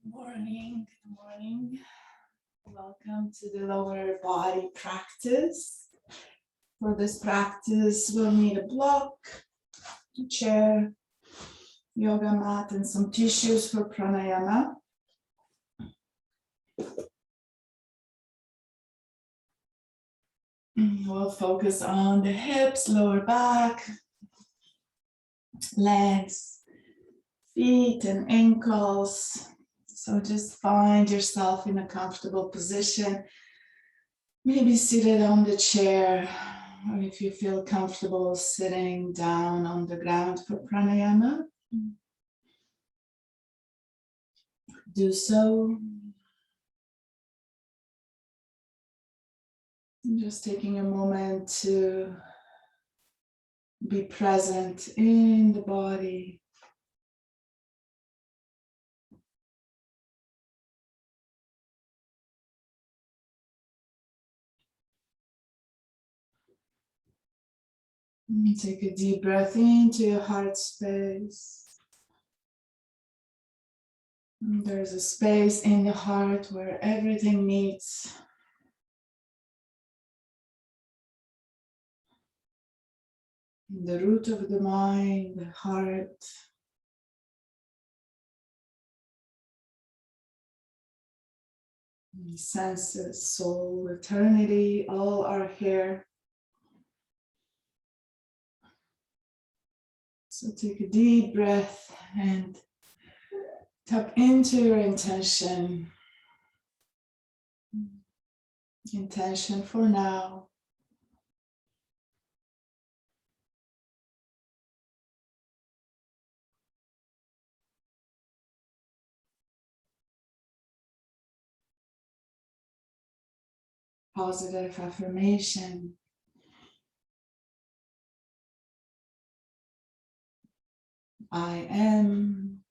Morning, good morning. Welcome to the lower body practice. For this practice, we'll need a block, a chair, yoga mat, and some tissues for pranayama. We'll focus on the hips, lower back, legs, feet, and ankles. So just find yourself in a comfortable position. Maybe seated on the chair, or if you feel comfortable sitting down on the ground for pranayama, do so. Just taking a moment to be present in the body. Take a deep breath into your heart space. There's a space in the heart where everything meets. In the root of the mind, the heart. Senses, soul, eternity, all are here. So take a deep breath and tap into your intention. Intention for now. Positive affirmation. I am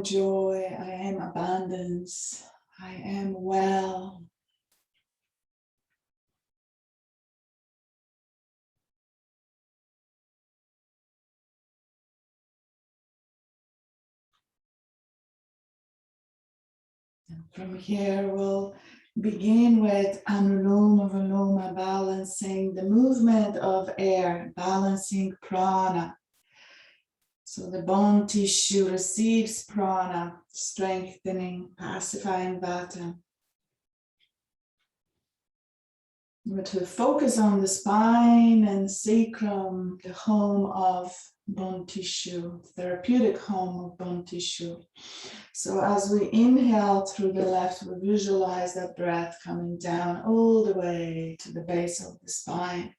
joy, I am abundance, I am well. And from here we'll begin with Anuloma Viloma, balancing the movement of air, balancing prana. So the bone tissue receives prana, strengthening, pacifying vata. We're to focus on the spine and sacrum, the home of bone tissue, therapeutic home of bone tissue. So as we inhale through the left, we visualize that breath coming down all the way to the base of the spine.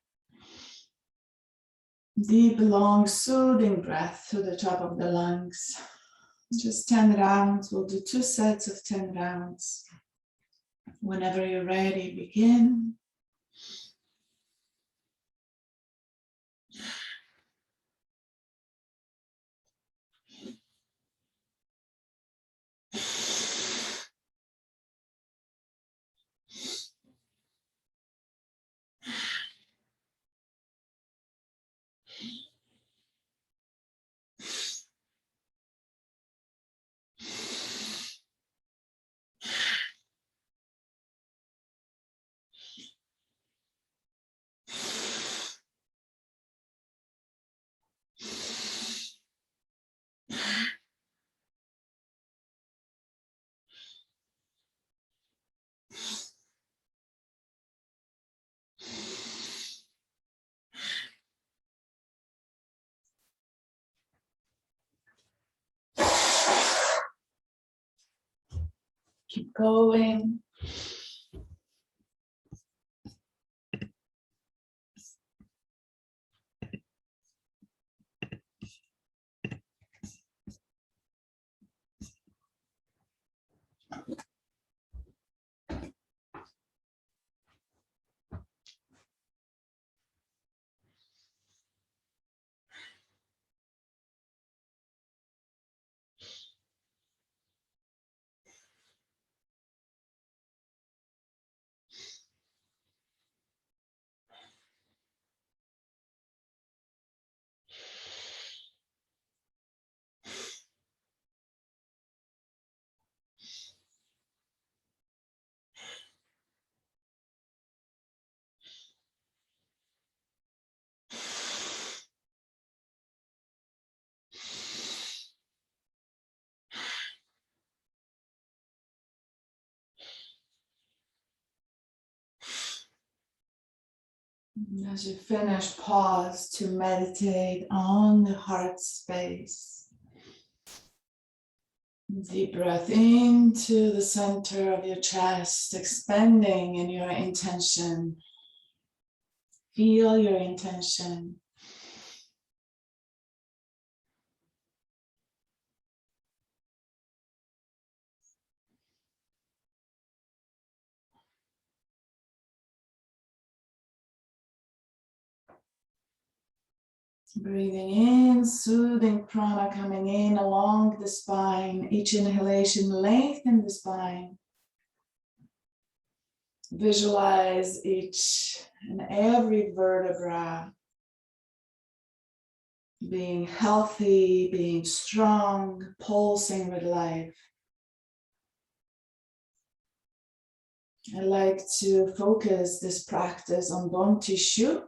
Deep, long, soothing breath to the top of the lungs. Just 10 rounds. We'll do 2 sets of 10 rounds. Whenever you're ready, begin. Keep going. As you finish, pause to meditate on the heart space. Deep breath into the center of your chest, expanding in your intention. Feel your intention. Breathing in, soothing prana coming in along the spine. Each inhalation, lengthen the spine. Visualize each and every vertebra being healthy, being strong, pulsing with life. I like to focus this practice on bone tissue,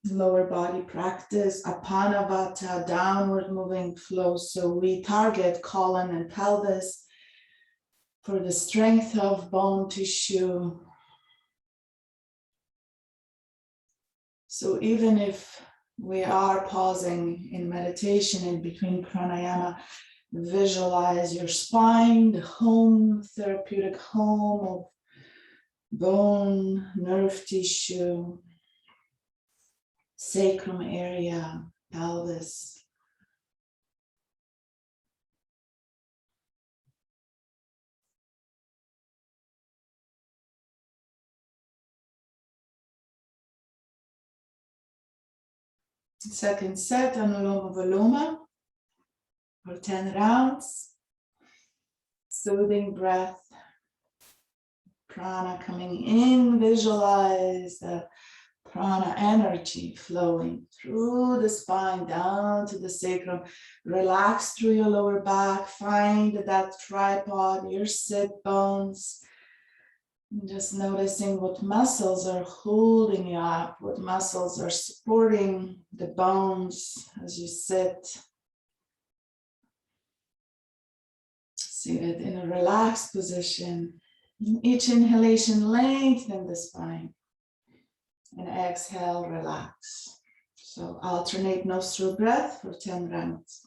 lower body practice, apanavata, downward moving flow. So we target colon and pelvis for the strength of bone tissue. So even if we are pausing in meditation in between pranayama, visualize your spine, the home, therapeutic home of bone, nerve tissue, sacrum area, pelvis. Second set, Anuloma Viloma for 10 rounds. Soothing breath, prana coming in, visualize the prana energy flowing through the spine down to the sacrum. Relax through your lower back, find that tripod, your sit bones. Just noticing what muscles are holding you up, what muscles are supporting the bones as you sit. Seated in a relaxed position. Each inhalation, lengthen the spine. And exhale, relax. So alternate nostril breath for 10 rounds.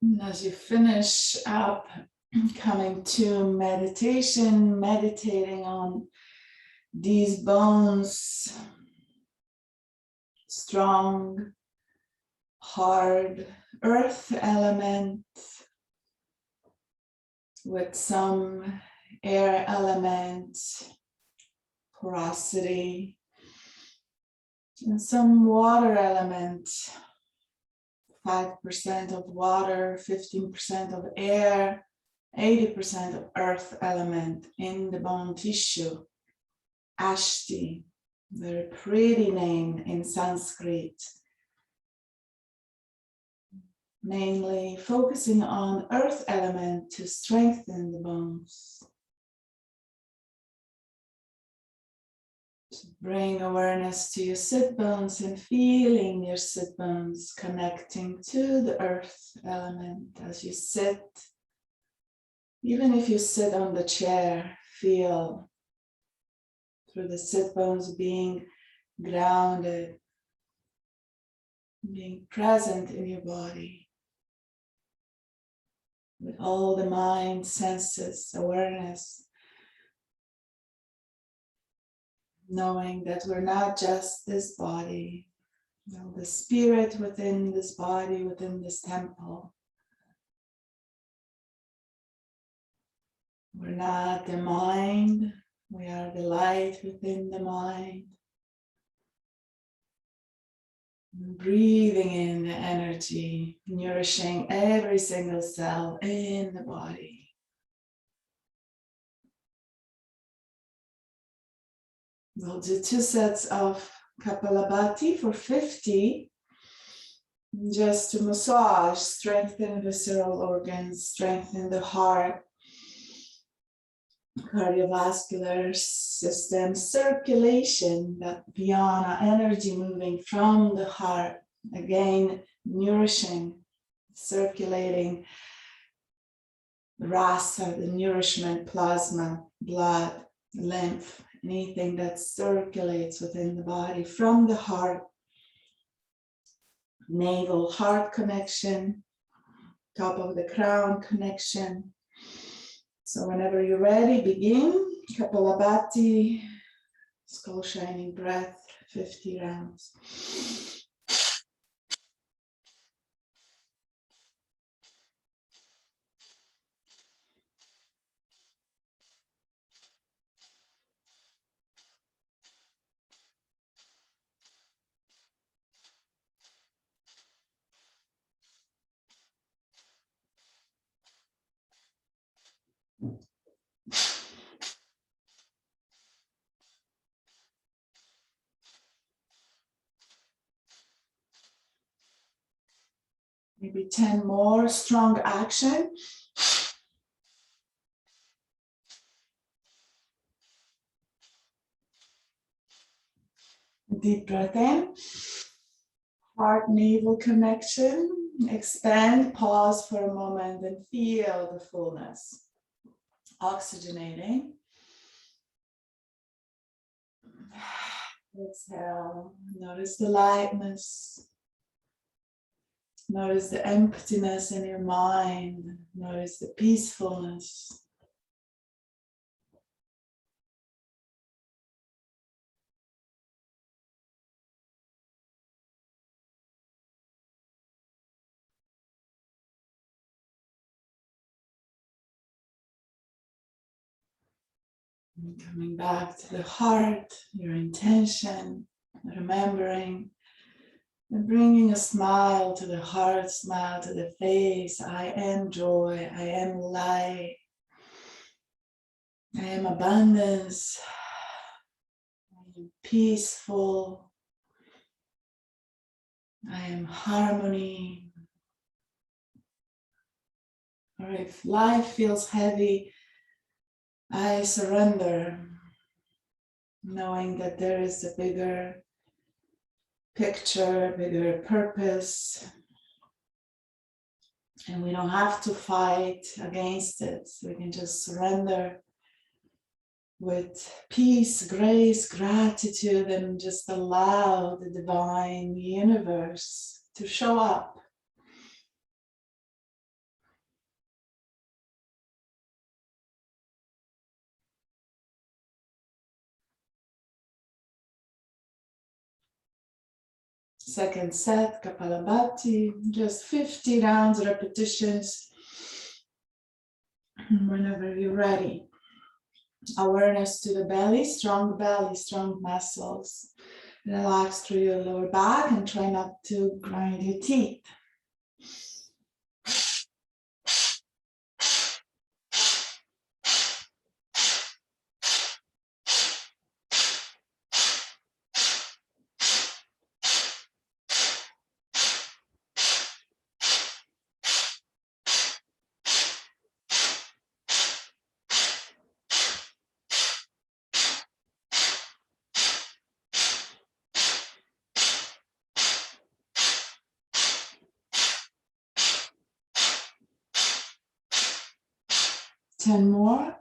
And as you finish up, coming to meditation, meditating on these bones, strong, hard earth element with some air element, porosity, and some water element, 5% of water, 15% of air, 80% of earth element in the bone tissue. Ashti, very pretty name in Sanskrit. Mainly focusing on earth element to strengthen the bones. To bring awareness to your sit bones and feeling your sit bones connecting to the earth element as you sit. Even if you sit on the chair, feel through the sit bones being grounded, being present in your body. With all the mind, senses, awareness. Knowing that we're not just this body, the spirit within this body, within this temple. We're not the mind, we are the light within the mind. Breathing in the energy, nourishing every single cell in the body. We'll do 2 sets of Kapalabhati for 50, just to massage, strengthen visceral organs, strengthen the heart, cardiovascular system, circulation, that dhyana energy moving from the heart, again, nourishing, circulating, rasa, the nourishment, plasma, blood, lymph, anything that circulates within the body from the heart, navel heart connection, top of the crown connection. So whenever you're ready, begin. Kapalabhati, skull shining breath, 50 rounds. Maybe 10 more, strong action. Deep breath in. Heart navel connection. Expand, pause for a moment and feel the fullness. Oxygenating. Exhale. Notice the lightness. Notice the emptiness in your mind. Notice the peacefulness. And coming back to the heart, your intention, remembering, and bringing a smile to the heart, smile to the face. I am joy, I am light, I am abundance, I am peaceful, I am harmony. Or if life feels heavy, I surrender, knowing that there is a bigger picture, bigger purpose, and we don't have to fight against it. We can just surrender with peace, grace, gratitude, and just allow the divine universe to show up Second set, Kapalabhati, just 50 rounds, repetitions. Whenever you're ready. Awareness to the belly, strong muscles. Relax through your lower back and try not to grind your teeth. Ten more.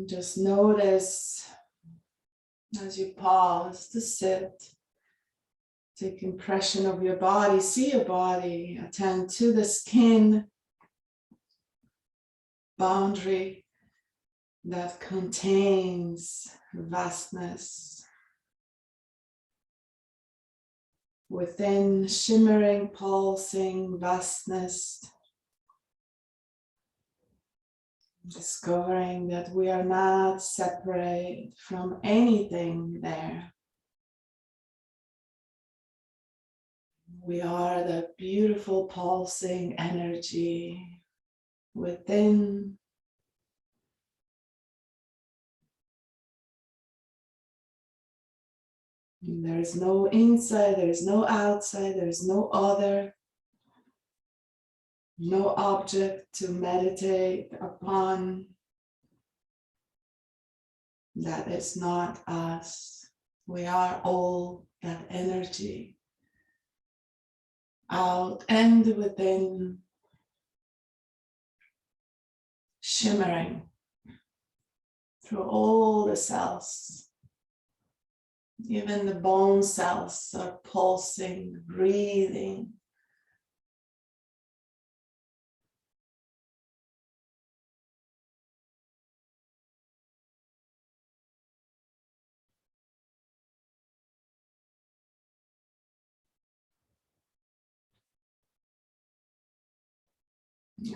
Just notice as you pause to sit, take impression of your body, see your body, attend to the skin boundary that contains vastness. Within shimmering, pulsing vastness, discovering that we are not separate from anything there. We are the beautiful pulsing energy within. There is no inside, there is no outside, there is no other, no object to meditate upon. That is not us. We are all that energy. Out and within, shimmering through all the cells. Even the bone cells are pulsing, breathing.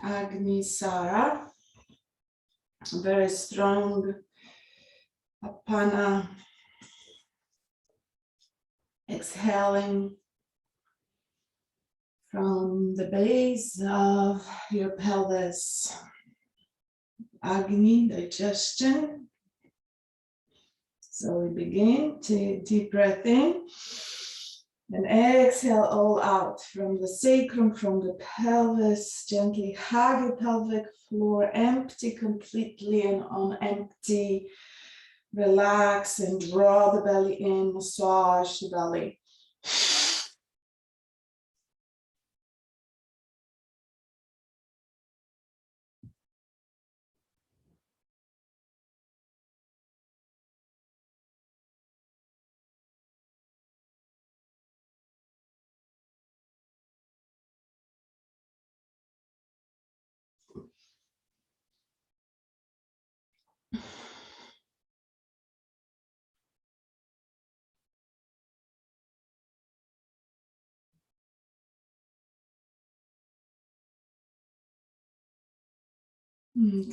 Agni Sara, very strong apana. Exhaling from the base of your pelvis. Agni, digestion. So we begin, take deep breath in and exhale all out from the sacrum, from the pelvis. Gently hug your pelvic floor, empty completely, and on empty, relax and draw the belly in, massage the belly.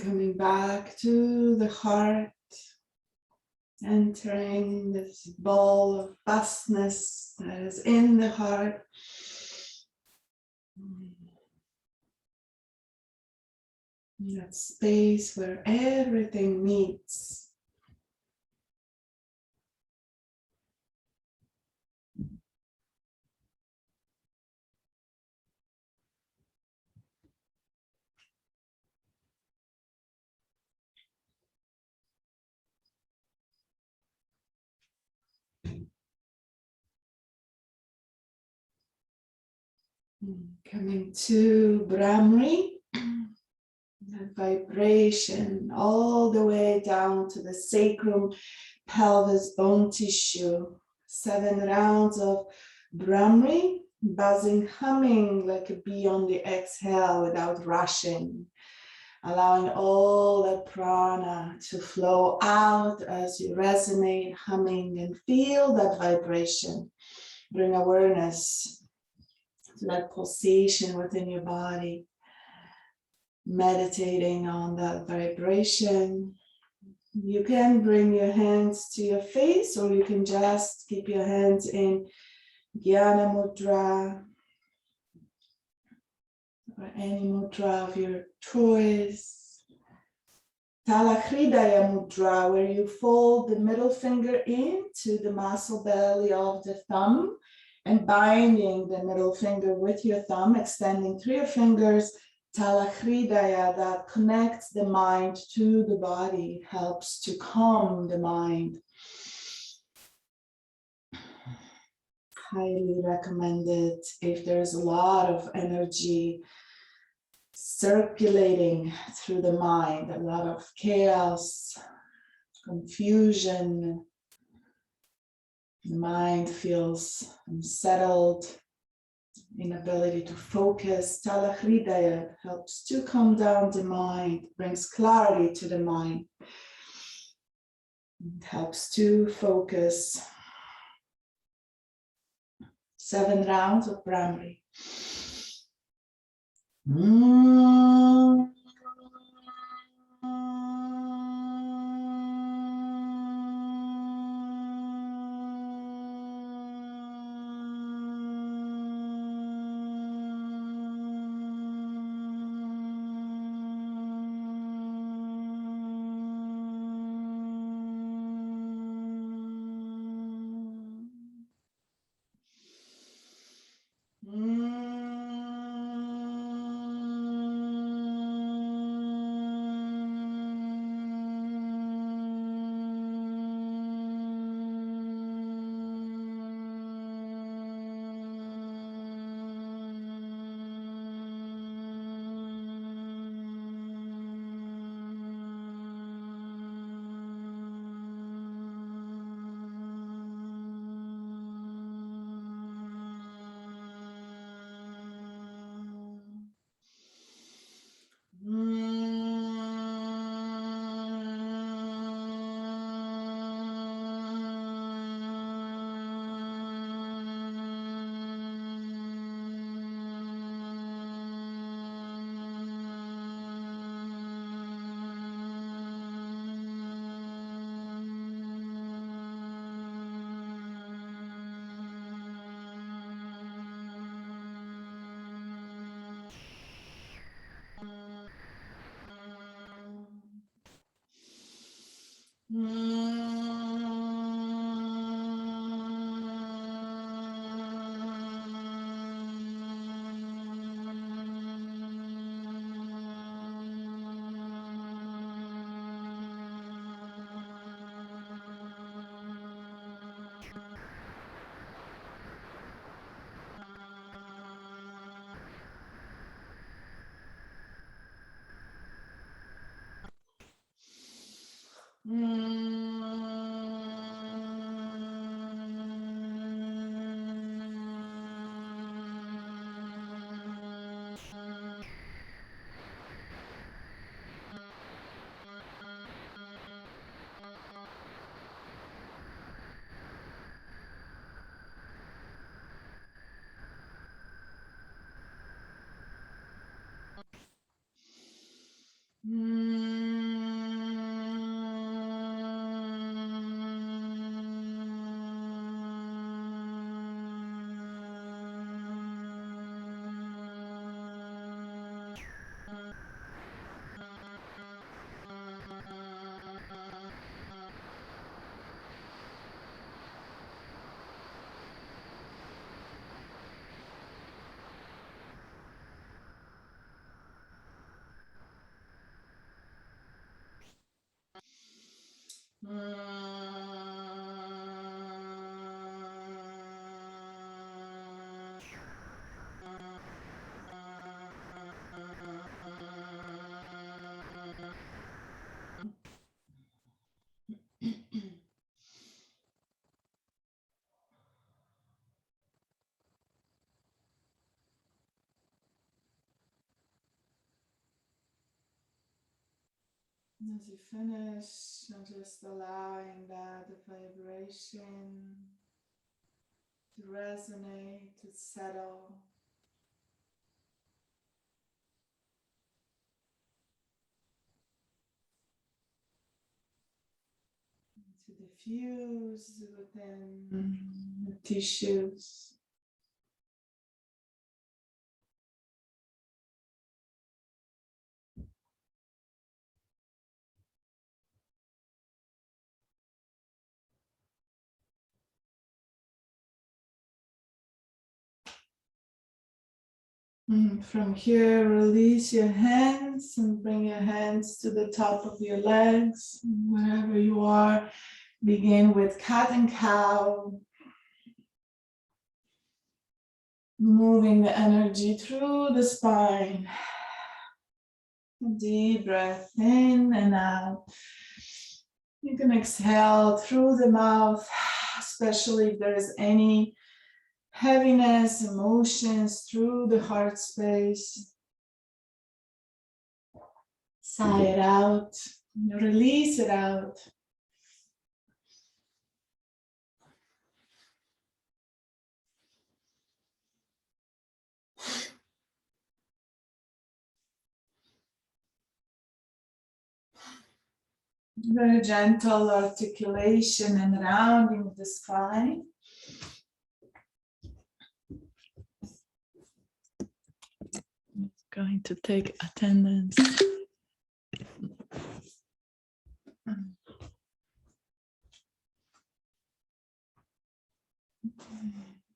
Coming back to the heart, entering this ball of vastness that is in the heart. That space where everything meets. Coming to Brahmari, that vibration all the way down to the sacrum, pelvis, bone tissue. 7 rounds of Brahmari, buzzing, humming like a bee on the exhale without rushing, allowing all that prana to flow out as you resonate, humming, and feel that vibration. Bring awareness to that pulsation within your body, meditating on that vibration. You can bring your hands to your face, or you can just keep your hands in Jnana Mudra, or any mudra of your choice. Talakridaya Mudra, where you fold the middle finger into the muscle belly of the thumb and binding the middle finger with your thumb, extending through your fingers. Talakridaya, that connects the mind to the body, helps to calm the mind. Highly recommended if there's a lot of energy circulating through the mind, a lot of chaos, confusion. The mind feels unsettled, inability to focus. Talahridaya helps to calm down the mind, brings clarity to the mind. It helps to focus. 7 rounds of Brahmari. As you finish, just allowing that the vibration to resonate, to settle. To diffuse within the tissues. From here, release your hands and bring your hands to the top of your legs. Wherever you are, begin with cat and cow. Moving the energy through the spine. Deep breath in and out. You can exhale through the mouth, especially if there is any heaviness, emotions through the heart space. Sigh it out, release it out. Very gentle articulation and rounding of the spine. I'm going to take attendance.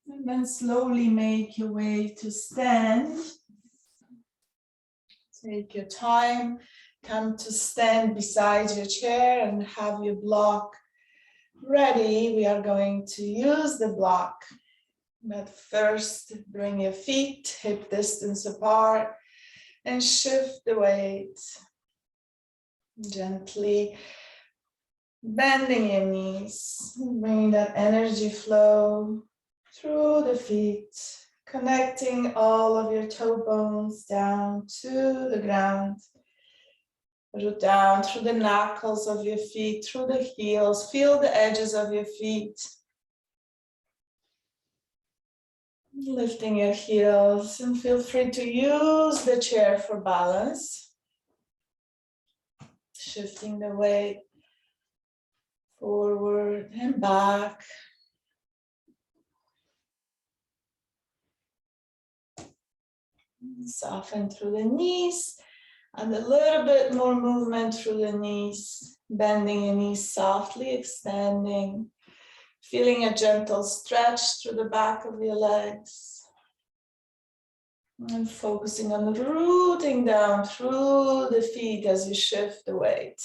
And then slowly make your way to stand. Take your time. Come to stand beside your chair and have your block ready. We are going to use the block. But first, bring your feet hip distance apart and shift the weight. Gently bending your knees. Bring that energy flow through the feet, connecting all of your toe bones down to the ground. Root down through the knuckles of your feet, through the heels. Feel the edges of your feet. Lifting your heels, and feel free to use the chair for balance. Shifting the weight forward and back. Soften through the knees. And a little bit more movement through the knees, bending your knees softly, extending, feeling a gentle stretch through the back of your legs. And focusing on rooting down through the feet as you shift the weight.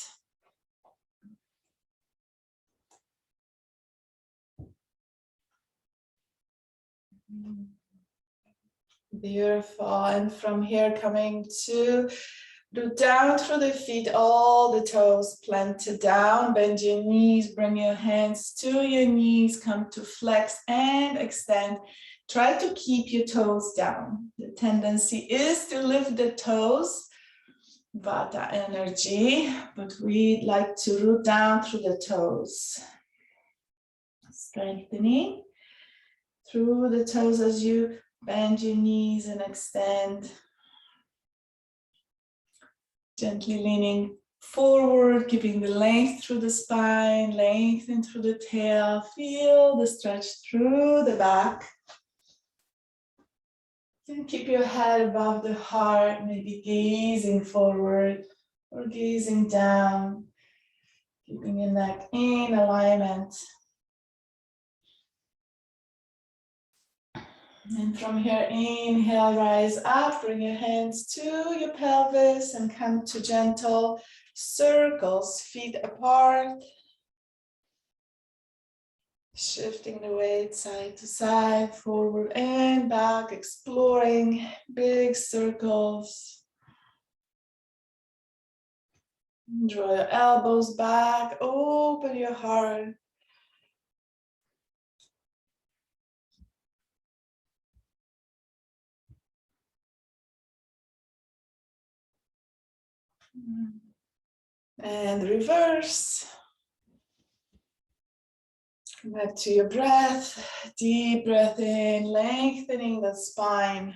Beautiful. And from here, coming to root down through the feet, all the toes planted down. Bend your knees, bring your hands to your knees, come to flex and extend. Try to keep your toes down. The tendency is to lift the toes, Vata energy, but we'd like to root down through the toes. Strengthening through the toes as you bend your knees and extend. Gently leaning forward, keeping the length through the spine, lengthen through the tail. Feel the stretch through the back. And keep your head above the heart, maybe gazing forward or gazing down. Keeping your neck in alignment. And from here, inhale, rise up, bring your hands to your pelvis and come to gentle circles, feet apart. Shifting the weight side to side, forward and back, exploring big circles. Draw your elbows back, open your heart. And reverse. Come back to your breath. Deep breath in, lengthening the spine.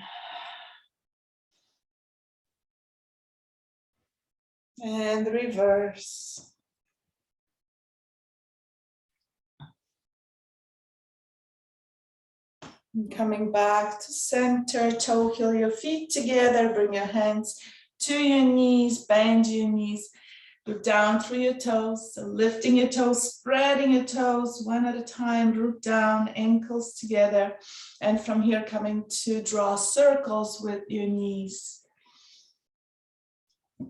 And reverse. And coming back to center, toe heel your feet together, bring your hands to your knees, bend your knees, root down through your toes, so lifting your toes, spreading your toes one at a time, root down, ankles together, and from here coming to draw circles with your knees.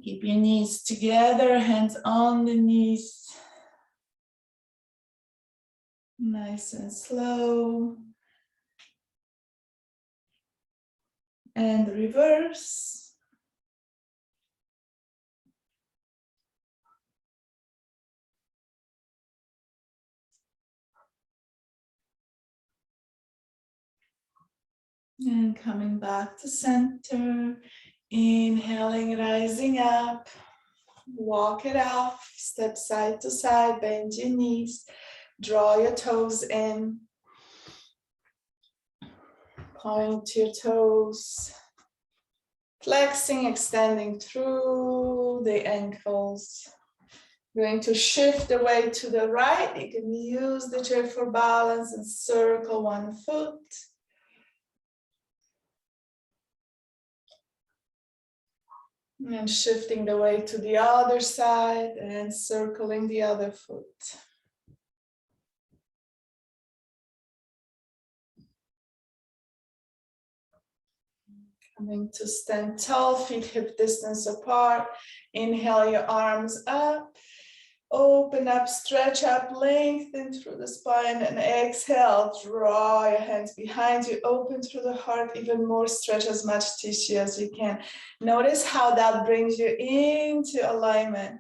Keep your knees together, hands on the knees. Nice and slow. And reverse. And coming back to center. Inhaling, rising up. Walk it off, step side to side, bend your knees, draw your toes in, point your toes, flexing, extending through the ankles. Going to shift the weight to the right. You can use the chair for balance and circle one foot. And shifting the weight to the other side and circling the other foot. Coming to stand tall, feet hip distance apart. Inhale your arms up. Open up, stretch up, lengthen through the spine, and exhale, draw your hands behind you, open through the heart even more, stretch as much tissue as you can. Notice how that brings you into alignment.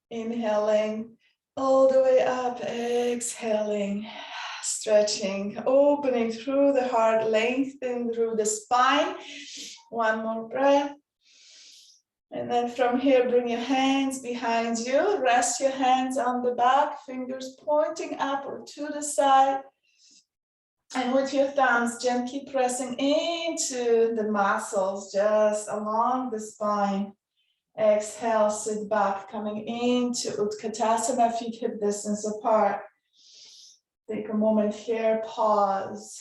Inhaling all the way up, exhaling, stretching, opening through the heart, lengthen through the spine. One more breath. And then from here, bring your hands behind you. Rest your hands on the back, fingers pointing up or to the side. And with your thumbs, gently pressing into the muscles just along the spine. Exhale, sit back, coming into Utkatasana, feet hip distance apart. Take a moment here, pause.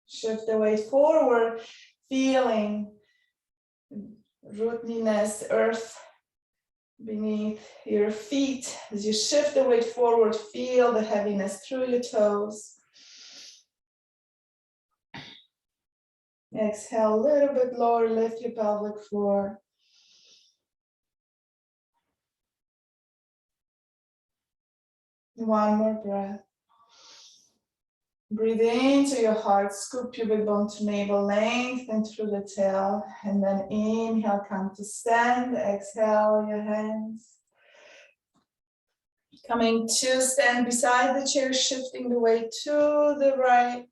Shift the weight forward, feeling rootiness, earth beneath your feet. As you shift the weight forward, feel the heaviness through your toes. Exhale a little bit lower, lift your pelvic floor. One more breath. Breathe into your heart, scoop pubic bone to navel, lengthen through the tail, and then inhale, come to stand, exhale your hands. Coming to stand beside the chair, shifting the weight to the right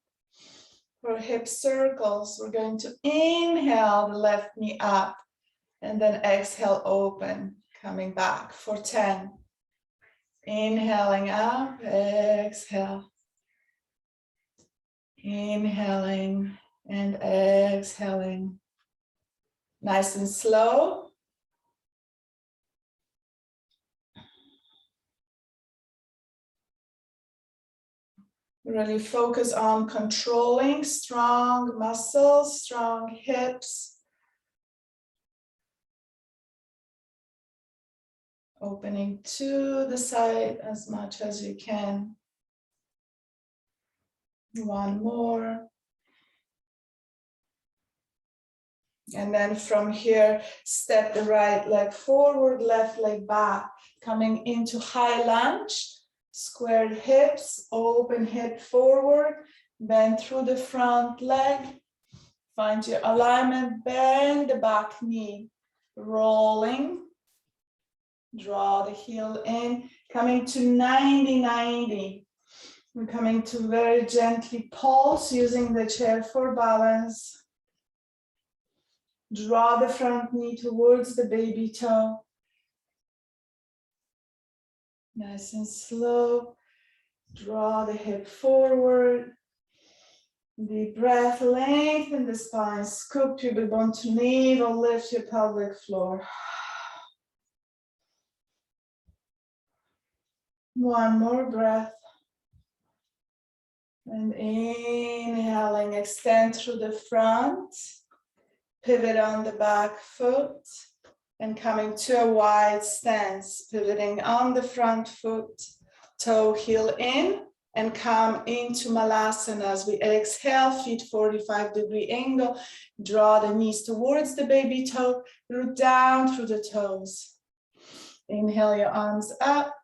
for hip circles. We're going to inhale the left knee up, and then exhale, open, coming back for 10. Inhaling up, exhale. Inhaling and exhaling. Nice and slow. Really focus on controlling strong muscles, strong hips. Opening to the side as much as you can. One more. And then from here, step the right leg forward, left leg back, coming into high lunge, squared hips, open hip forward, bend through the front leg, find your alignment, bend the back knee, rolling, draw the heel in, coming to 90-90. We're coming to very gently pulse using the chair for balance. Draw the front knee towards the baby toe. Nice and slow. Draw the hip forward. Deep breath, lengthen the spine, scoop pubic bone to navel, lift your pelvic floor. One more breath. And inhaling, extend through the front, pivot on the back foot, and coming to a wide stance, pivoting on the front foot, toe heel in, and come into Malasana as we exhale, feet 45-degree angle, draw the knees towards the baby toe, root down through the toes. Inhale your arms up.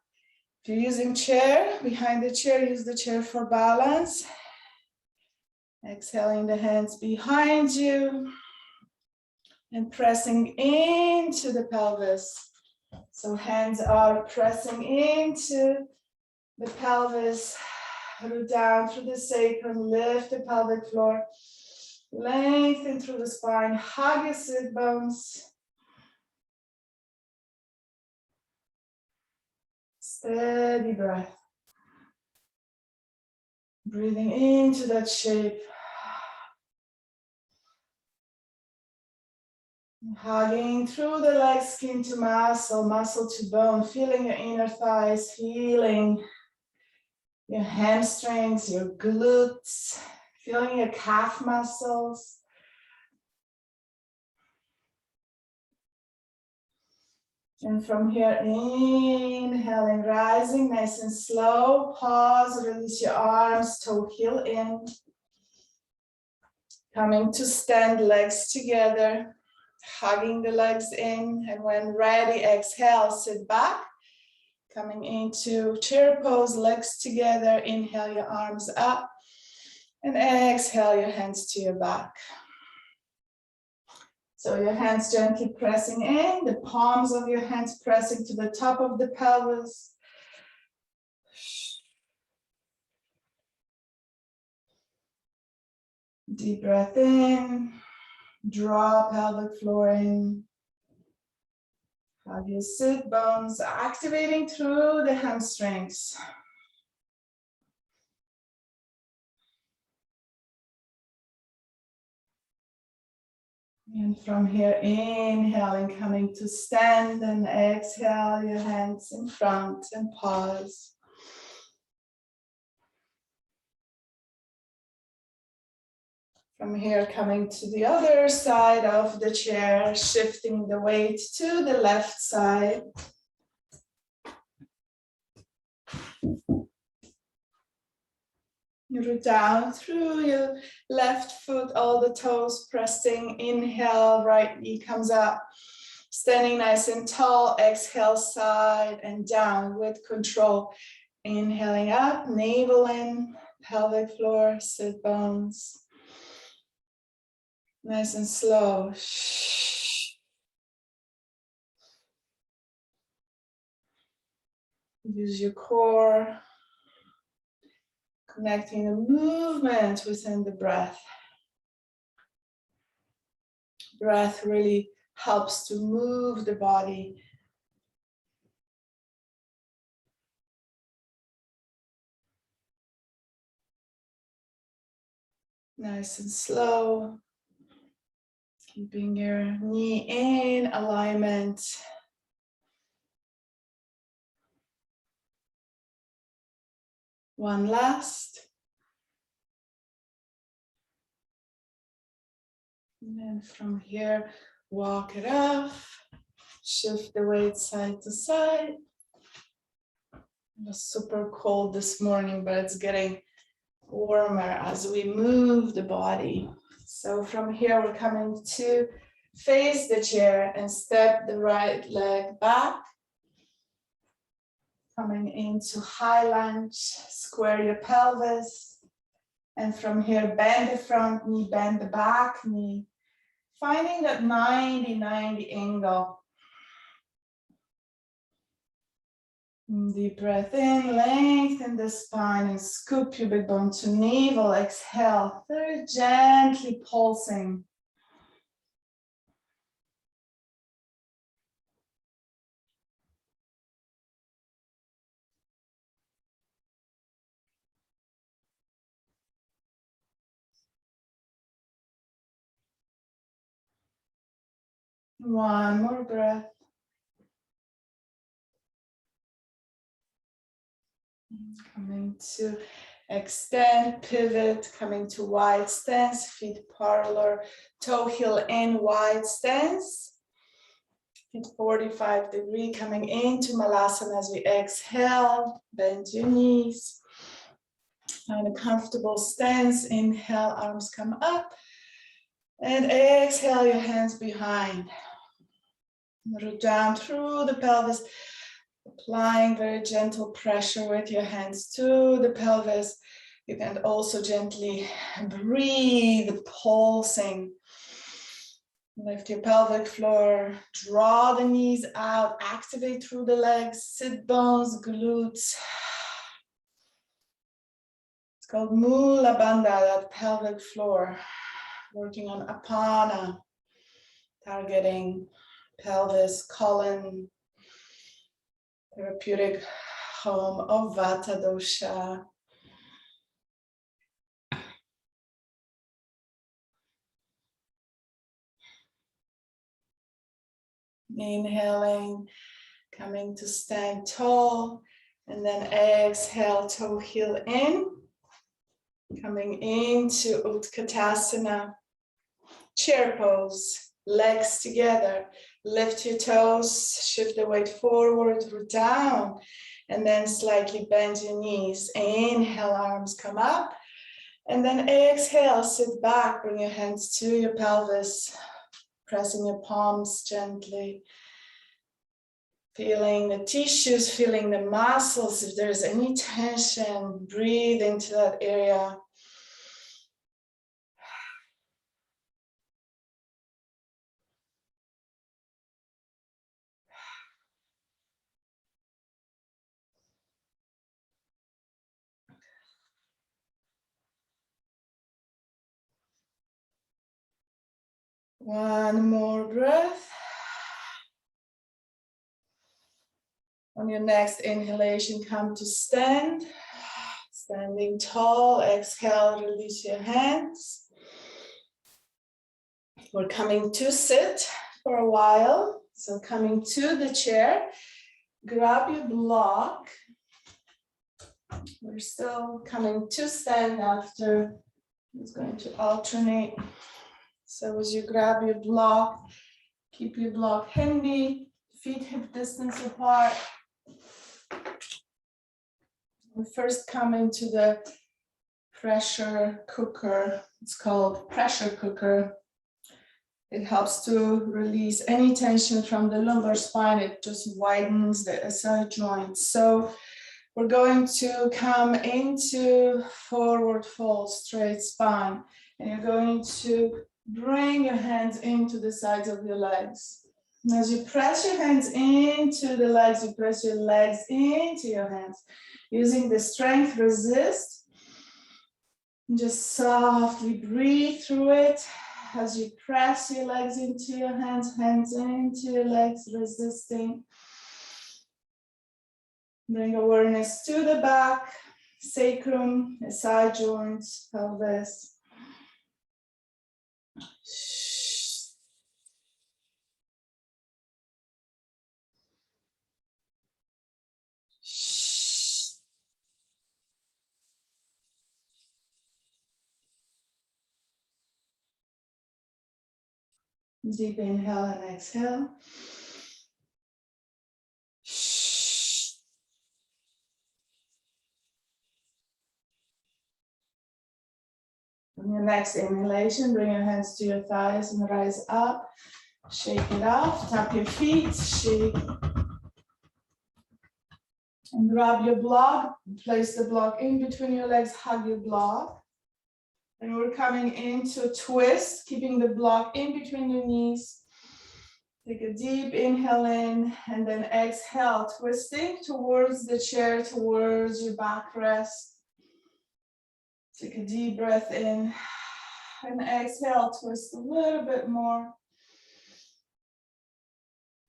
If you're using chair, behind the chair, use the chair for balance. Exhaling the hands behind you and pressing into the pelvis. So hands are pressing into the pelvis, root down through the sacrum, lift the pelvic floor, lengthen through the spine, hug your sit bones. Steady breath. Breathing into that shape. Hugging through the leg, skin to muscle, muscle to bone, feeling your inner thighs, feeling your hamstrings, your glutes, feeling your calf muscles. And from here, inhaling, rising nice and slow. Pause, release your arms, toe heel in. Coming to stand, legs together, hugging the legs in. And when ready, exhale, sit back. Coming into chair pose, legs together. Inhale your arms up. And exhale your hands to your back. So your hands gently pressing in, the palms of your hands pressing to the top of the pelvis. Deep breath in, draw pelvic floor in. Hug your sit bones, activating through the hamstrings. And from here, inhaling, coming to stand, and exhale your hands in front and pause. From here, coming to the other side of the chair, shifting the weight to the left side. You root down through your left foot, all the toes pressing. Inhale, right knee comes up. Standing nice and tall, exhale, side and down with control. Inhaling up, navel in, pelvic floor, sit bones. Nice and slow. Use your core. Connecting the movement within the breath. Breath really helps to move the body. Nice and slow. Keeping your knee in alignment. One last. And then from here, walk it off. Shift the weight side to side. It was super cold this morning, but it's getting warmer as we move the body. So from here, we're coming to face the chair and step the right leg back. Coming into high lunge, square your pelvis. And from here, bend the front knee, bend the back knee. Finding that 90-90 angle. Deep breath in, lengthen the spine and scoop pubic bone to navel. Exhale, very gently pulsing. One more breath. Coming to extend, pivot, coming to wide stance, feet parallel, toe heel in, wide stance. Feet 45 degree, coming into Malasana as we exhale, bend your knees. Find a comfortable stance, inhale, arms come up. And exhale, your hands behind. Root down through the pelvis, applying very gentle pressure with your hands to the pelvis. You can also gently breathe, pulsing. Lift your pelvic floor, draw the knees out, activate through the legs, sit bones, glutes. It's called Mula Bandha, that pelvic floor. Working on Apana, targeting pelvis, colon, therapeutic home of Vata dosha. Inhaling, coming to stand tall, and then exhale, toe heel in, coming into Utkatasana, chair pose, legs together, lift your toes, shift the weight forward or down, and then slightly bend your knees. Inhale, arms come up, and then exhale, sit back, bring your hands to your pelvis, pressing your palms gently. Feeling the tissues, feeling the muscles. If there's any tension, breathe into that area. One more breath. On your next inhalation, come to stand. Standing tall, exhale, release your hands. We're coming to sit for a while. So coming to the chair, grab your block. We're still coming to stand after. It's going to alternate. So as you grab your block, keep your block handy, feet hip distance apart. We first come into the pressure cooker. It's called pressure cooker. It helps to release any tension from the lumbar spine. It just widens the SI joints. So we're going to come into forward fold, straight spine. And you're going to bring your hands into the sides of your legs. And as you press your hands into the legs, you press your legs into your hands. Using the strength, resist. And just softly breathe through it. As you press your legs into your hands, hands into your legs, resisting. Bring awareness to the back, sacrum, the side joints, pelvis. Deep inhale and exhale. On your next inhalation, bring your hands to your thighs and rise up. Shake it off, tap your feet, shake. And grab your block, place the block in between your legs, hug your block. And we're coming into a twist, keeping the block in between your knees. Take a deep inhale in and then exhale, twisting towards the chair, towards your backrest. Take a deep breath in and exhale, twist a little bit more.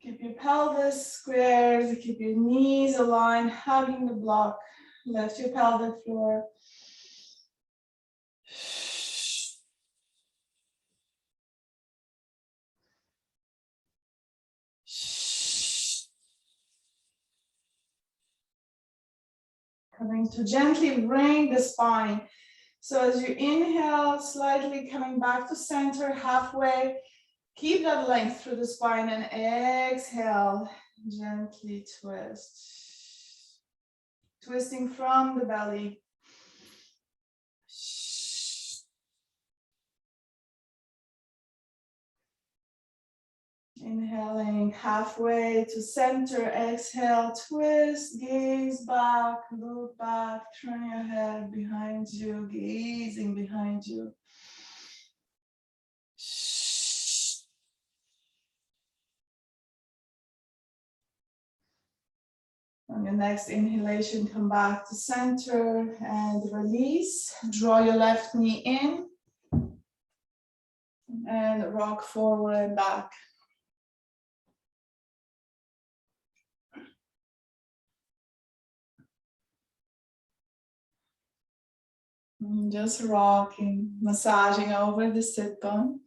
Keep your pelvis squared, keep your knees aligned, hugging the block. Lift your pelvic floor. Coming to gently bring the spine. So as you inhale, slightly coming back to center, halfway. Keep that length through the spine and exhale, gently twist. Twisting from the belly. Inhaling halfway to center, exhale, twist, gaze back, look back, turn your head behind you, gazing behind you. On your next inhalation, come back to center and release. Draw your left knee in and rock forward and back. Just rocking, massaging over the sit bone.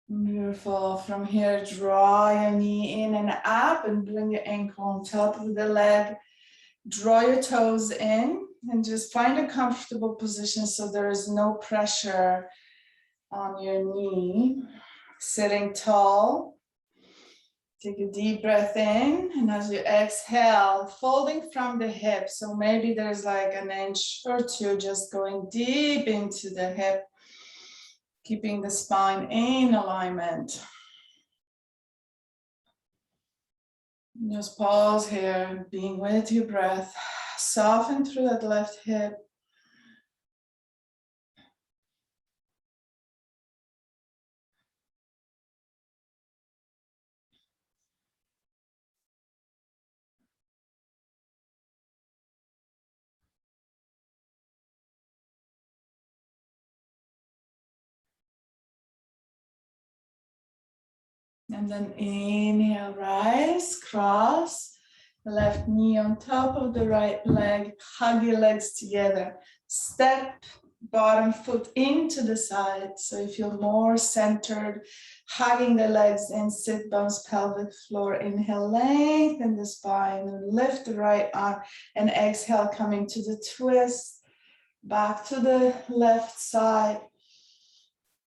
Beautiful. From here, draw your knee in and up and bring your ankle on top of the leg. Draw your toes in and just find a comfortable position so there is no pressure on your knee. Sitting tall. Take a deep breath in, and as you exhale, folding from the hip. So maybe there's like an inch or two just going deep into the hip, keeping the spine in alignment. Just pause here, being with your breath. Soften through that left hip. And then inhale, rise, cross. The left knee on top of the right leg, hug your legs together. Step bottom foot into the side so you feel more centered, hugging the legs in, sit bones, pelvic floor. Inhale, lengthen the spine, lift the right arm, and exhale, coming to the twist, back to the left side.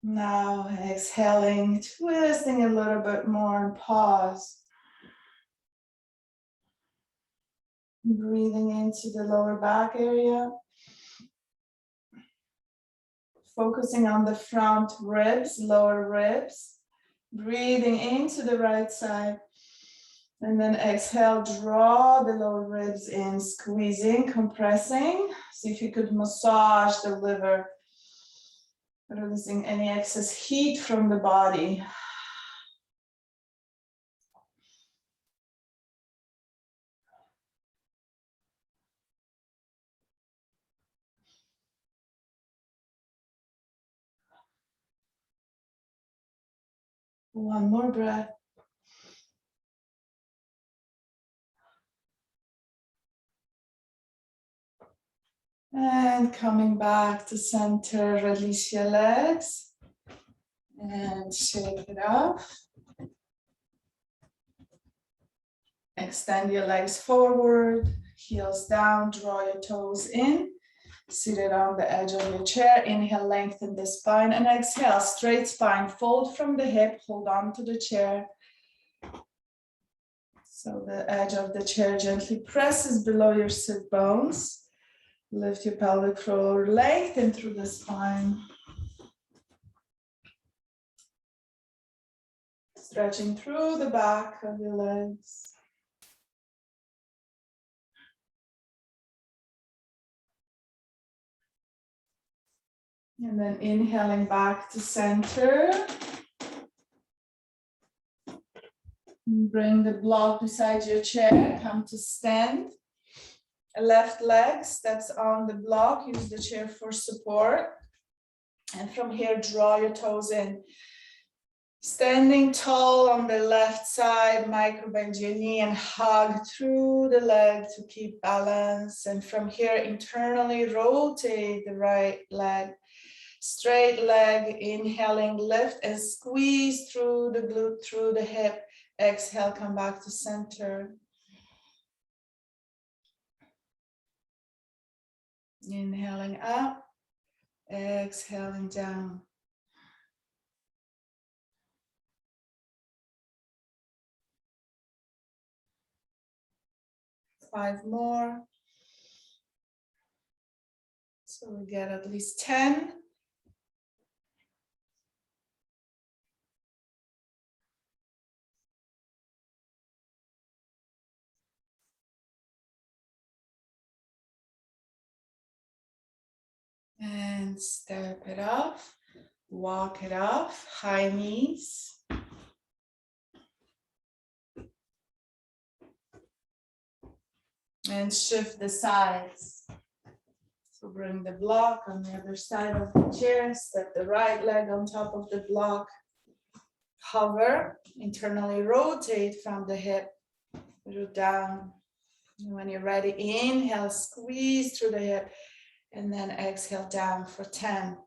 Now exhaling, twisting a little bit more and pause. Breathing into the lower back area. Focusing on the front ribs, lower ribs. Breathing into the right side. And then exhale, draw the lower ribs in, squeezing, compressing. See if you could massage the liver, releasing any excess heat from the body. One more breath. And coming back to center, release your legs and shake it off. Extend your legs forward, heels down, draw your toes in. Seated on the edge of your chair, inhale, lengthen the spine, and exhale, straight spine, fold from the hip, hold on to the chair. So the edge of the chair gently presses below your sit bones. Lift your pelvic floor, lengthen through the spine. Stretching through the back of your legs. And then inhaling back to center. Bring the block beside your chair, come to stand. A left leg steps on the block, use the chair for support. And from here, draw your toes in. Standing tall on the left side, micro-bend your knee and hug through the leg to keep balance. And from here, internally rotate the right leg. Straight leg, inhaling, lift and squeeze through the glute, through the hip. Exhale, come back to center. Inhaling up, exhaling down. Five more. So we get at least 10. And step it off, walk it off, high knees. And shift the sides. So bring the block on the other side of the chair, step the right leg on top of the block. Hover, internally rotate from the hip, root down. And when you're ready, inhale, squeeze through the hip, and then exhale down for 10.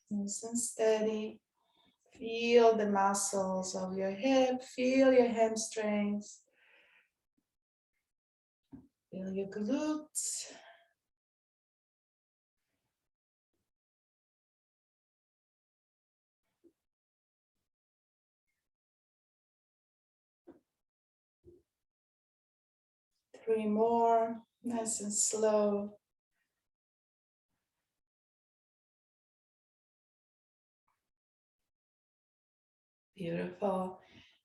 Nice and steady. Feel the muscles of your hip, feel your hamstrings, feel your glutes. Three more, nice and slow. Beautiful.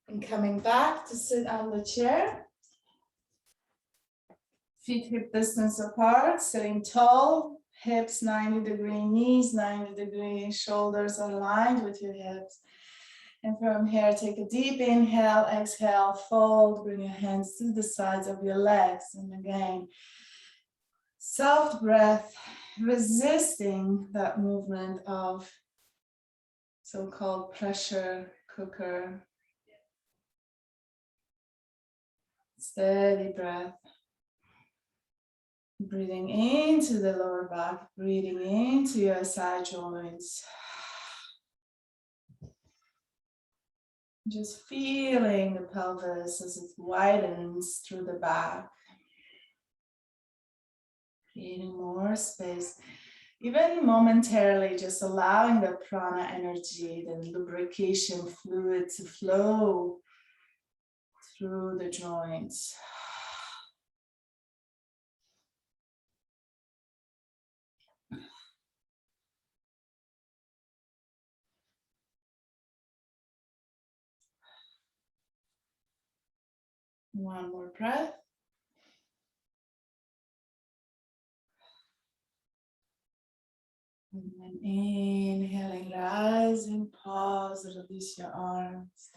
And coming back to sit on the chair. Feet hip distance apart, sitting tall, hips 90-degree, knees 90-degree, shoulders aligned with your hips. And from here, take a deep inhale, exhale, fold, bring your hands to the sides of your legs. And again, soft breath, resisting that movement of so-called pressure cooker. Steady breath. Breathing into the lower back, breathing into your side joints. Just feeling the pelvis as it widens through the back. Creating more space. Even momentarily, just allowing the prana energy, the lubrication fluid to flow through the joints. One more breath. And then inhaling, rising, pause, release your arms.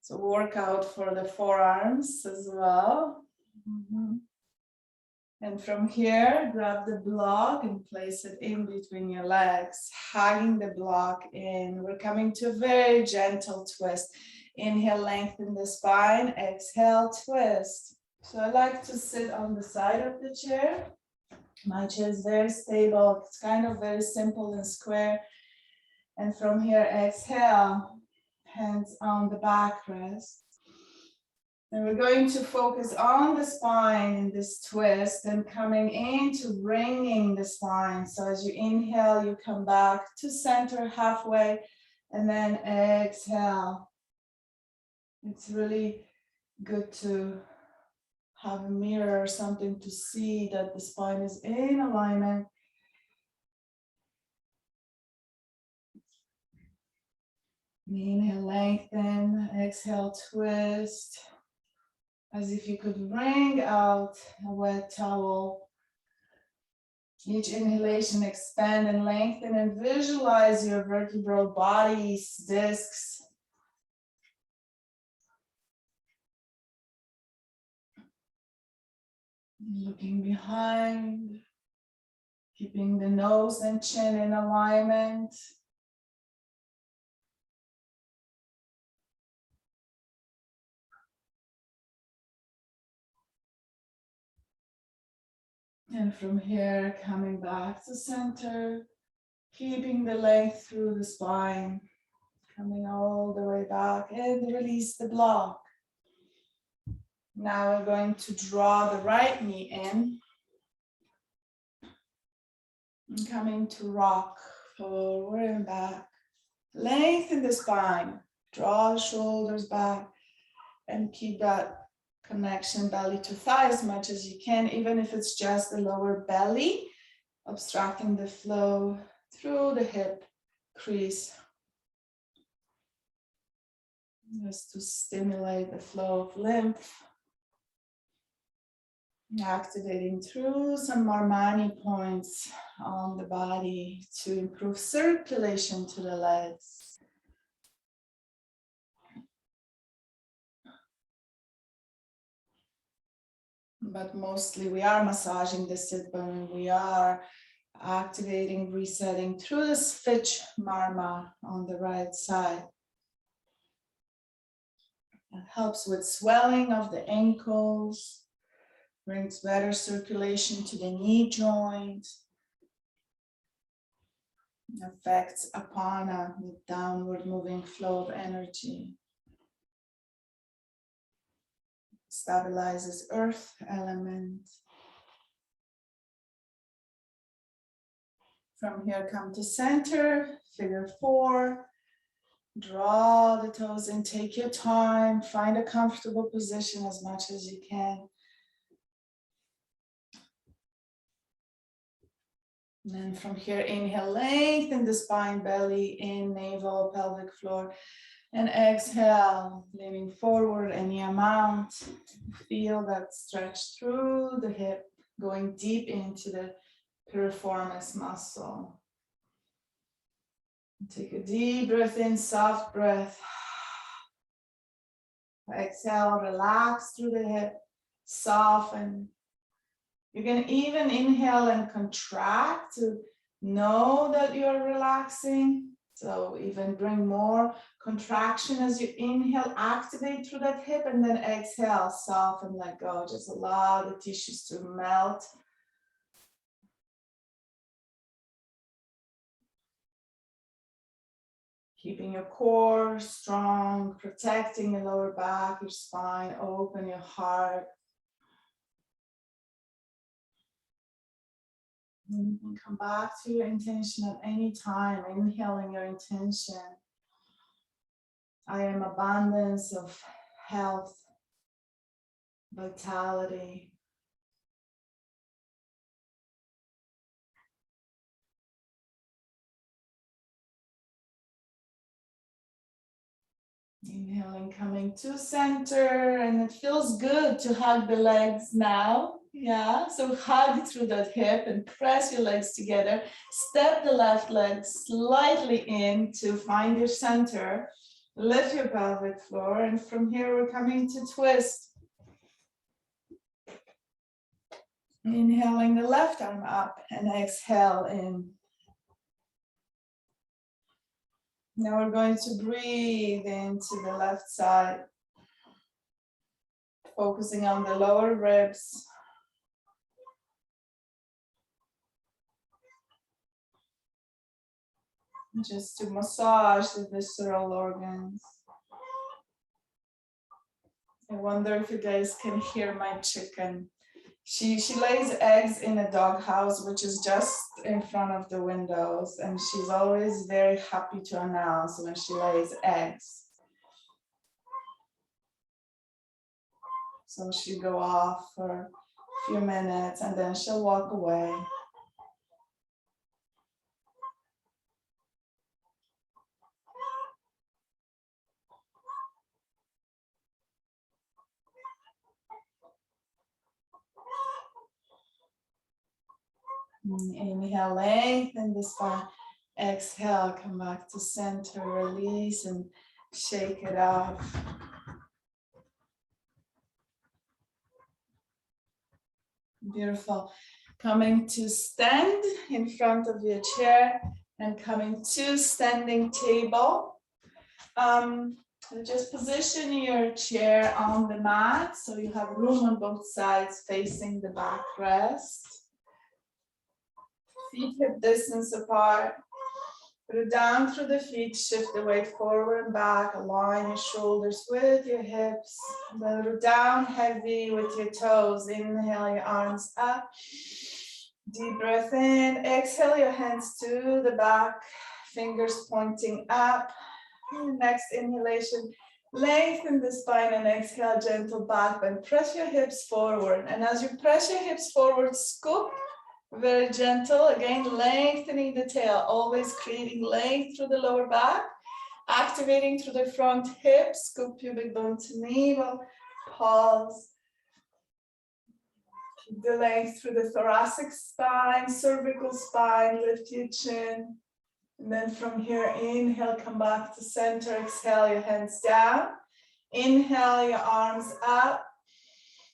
So workout for the forearms as well. And from here, grab the block and place it in between your legs, hugging the block in. We're coming to a very gentle twist. Inhale, lengthen the spine, exhale, twist. So I like to sit on the side of the chair. My chair is very stable. It's kind of very simple and square. And from here, exhale, hands on the backrest. And we're going to focus on the spine in this twist and coming into bringing the spine. So as you inhale, you come back to center halfway and then exhale. It's really good to have a mirror or something to see that the spine is in alignment. Inhale, lengthen, exhale, twist. As if you could wring out a wet towel. Each inhalation, expand and lengthen and visualize your vertebral bodies, discs. Looking behind, keeping the nose and chin in alignment. And from here, coming back to center, keeping the length through the spine, coming all the way back and release the block. Now we're going to draw the right knee in. And coming to rock, forward and back. Lengthen the spine, draw shoulders back, and keep that connection belly to thigh as much as you can, even if it's just the lower belly, obstructing the flow through the hip crease. Just to stimulate the flow of lymph. Activating through some Marmani points on the body to improve circulation to the legs. But mostly we are massaging the sit bone. We are activating, resetting through the Svich Marma on the right side. It helps with swelling of the ankles, brings better circulation to the knee joint, affects apana, the downward moving flow of energy. Stabilizes earth element. From here, come to center, figure 4. Draw the toes in, take your time, find a comfortable position as much as you can. And then from here, inhale, lengthen the spine, belly in, navel, pelvic floor. And exhale, leaning forward any amount. Feel that stretch through the hip, going deep into the piriformis muscle. Take a deep breath in, soft breath. Exhale, relax through the hip, soften. You can even inhale and contract to know that you're relaxing. So even bring more contraction as you inhale, activate through that hip, and then exhale, soften, let go. Just allow the tissues to melt. Keeping your core strong, protecting your lower back, your spine, open your heart. And you can come back to your intention at any time, inhaling your intention. I am abundance of health, vitality. Inhaling, coming to center, and it feels good to hug the legs now. Yeah, so hug through that hip and press your legs together. Step the left leg slightly in to find your center. Lift your pelvic floor, and from here we're coming to twist. Inhaling the left arm up and exhale in. Now we're going to breathe into the left side, focusing on the lower ribs. Just to massage the visceral organs. I wonder if you guys can hear my chicken. She lays eggs in a doghouse, which is just in front of the windows, and she's always very happy to announce when she lays eggs. So she'll go off for a few minutes and then she'll walk away. Inhale, lengthen the spine. Exhale, come back to center, release and shake it off. Beautiful. Coming to stand in front of your chair and coming to standing table. Just position your chair on the mat so you have room on both sides facing the backrest. Feet hip distance apart. Root down through the feet, shift the weight forward and back, align your shoulders with your hips. Then root down heavy with your toes. Inhale your arms up. Deep breath in. Exhale your hands to the back, fingers pointing up. Next inhalation, lengthen the spine and exhale, gentle back bend. Press your hips forward. And as you press your hips forward, scoop. Very gentle, again, lengthening the tail, always creating length through the lower back, activating through the front hips, scoop pubic bone to navel, pause. Keep the length through the thoracic spine, cervical spine, lift your chin. And then from here, inhale, come back to center, exhale, your hands down. Inhale, your arms up.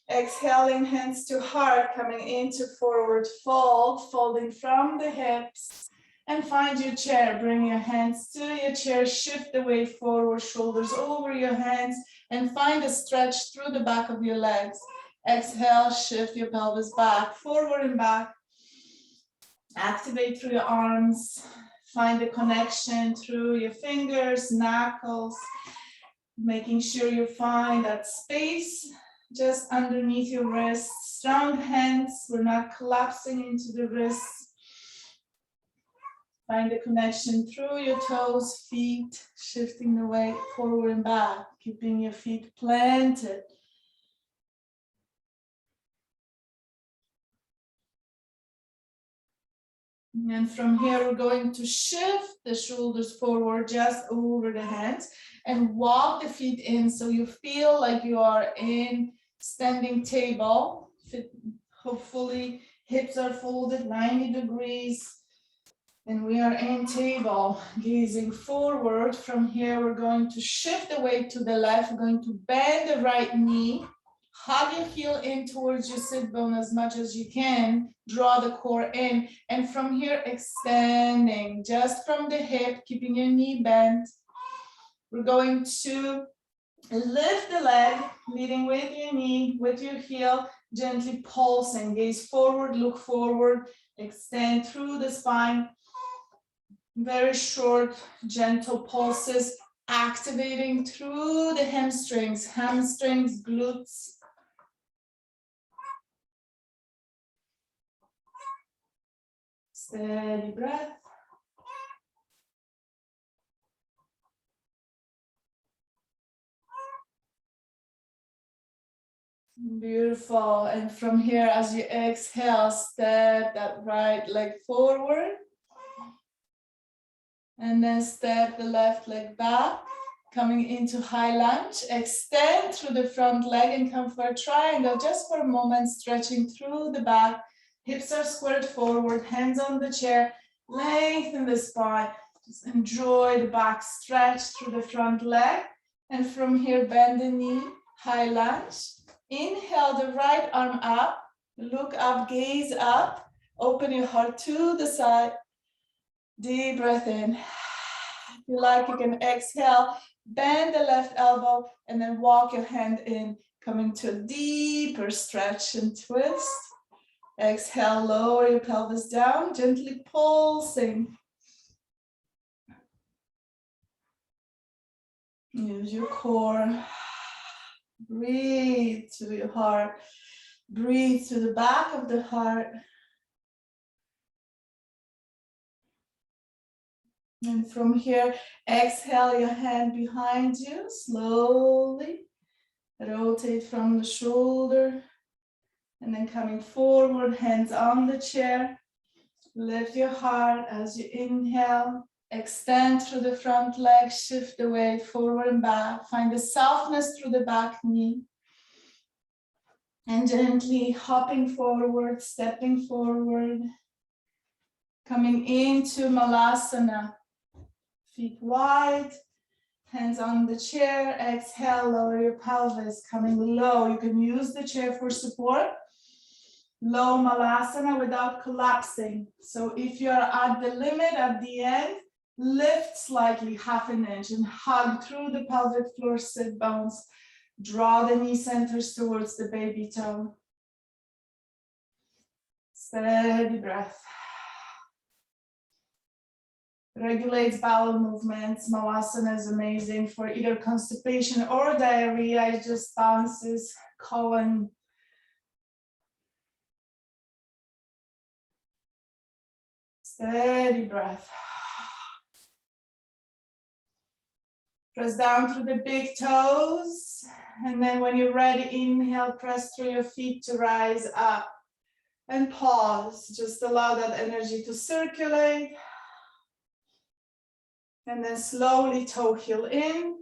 Exhaling, hands to heart, coming into forward fold, folding from the hips. And find your chair. Bring your hands to your chair, shift the weight forward, shoulders over your hands, and find a stretch through the back of your legs. Exhale, shift your pelvis back, forward and back. Activate through your arms. Find the connection through your fingers, knuckles, making sure you find that space just underneath your wrists. Strong hands, we're not collapsing into the wrists. Find the connection through your toes, feet, shifting the weight forward and back, keeping your feet planted. And from here, we're going to shift the shoulders forward just over the hands and walk the feet in so you feel like you are in standing table. Hopefully, hips are folded 90 degrees. And we are in table, gazing forward. From here, we're going to shift the weight to the left. We're going to bend the right knee. Hug your heel in towards your sit bone as much as you can. Draw the core in. And from here, extending just from the hip, keeping your knee bent. We're going to lift the leg, leading with your knee, with your heel, gently pulsing. Gaze forward, look forward, extend through the spine. Very short, gentle pulses, activating through the hamstrings, glutes. Steady breath. Beautiful. And from here, as you exhale, step that right leg forward. And then step the left leg back, coming into high lunge. Extend through the front leg and come for a triangle just for a moment, stretching through the back. Hips are squared forward, hands on the chair, lengthen the spine. Just enjoy the back stretch through the front leg. And from here, bend the knee, high lunge. Inhale the right arm up, look up, gaze up, open your heart to the side. Deep breath in. If you like, you can exhale, bend the left elbow, and then walk your hand in, coming to a deeper stretch and twist. Exhale, lower your pelvis down, gently pulsing. Use your core. Breathe to your heart. Breathe to the back of the heart. And from here, exhale your hand behind you, slowly rotate from the shoulder, and then coming forward, hands on the chair. Lift your heart as you inhale, extend through the front leg, shift the weight forward and back, find the softness through the back knee, and gently hopping forward, stepping forward, coming into Malasana. Feet wide, hands on the chair, exhale, lower your pelvis, coming low. You can use the chair for support. Low Malasana without collapsing. So if you're at the limit at the end, lift slightly, half an inch, and hug through the pelvic floor, sit bones. Draw the knee centers towards the baby toe. Steady breath. regulates bowel movements. Malasana is amazing for either constipation or diarrhea. It just balances colon. Steady breath. Press down through the big toes. And then when you're ready, inhale, press through your feet to rise up. And pause. Just allow that energy to circulate. And then slowly toe heel in.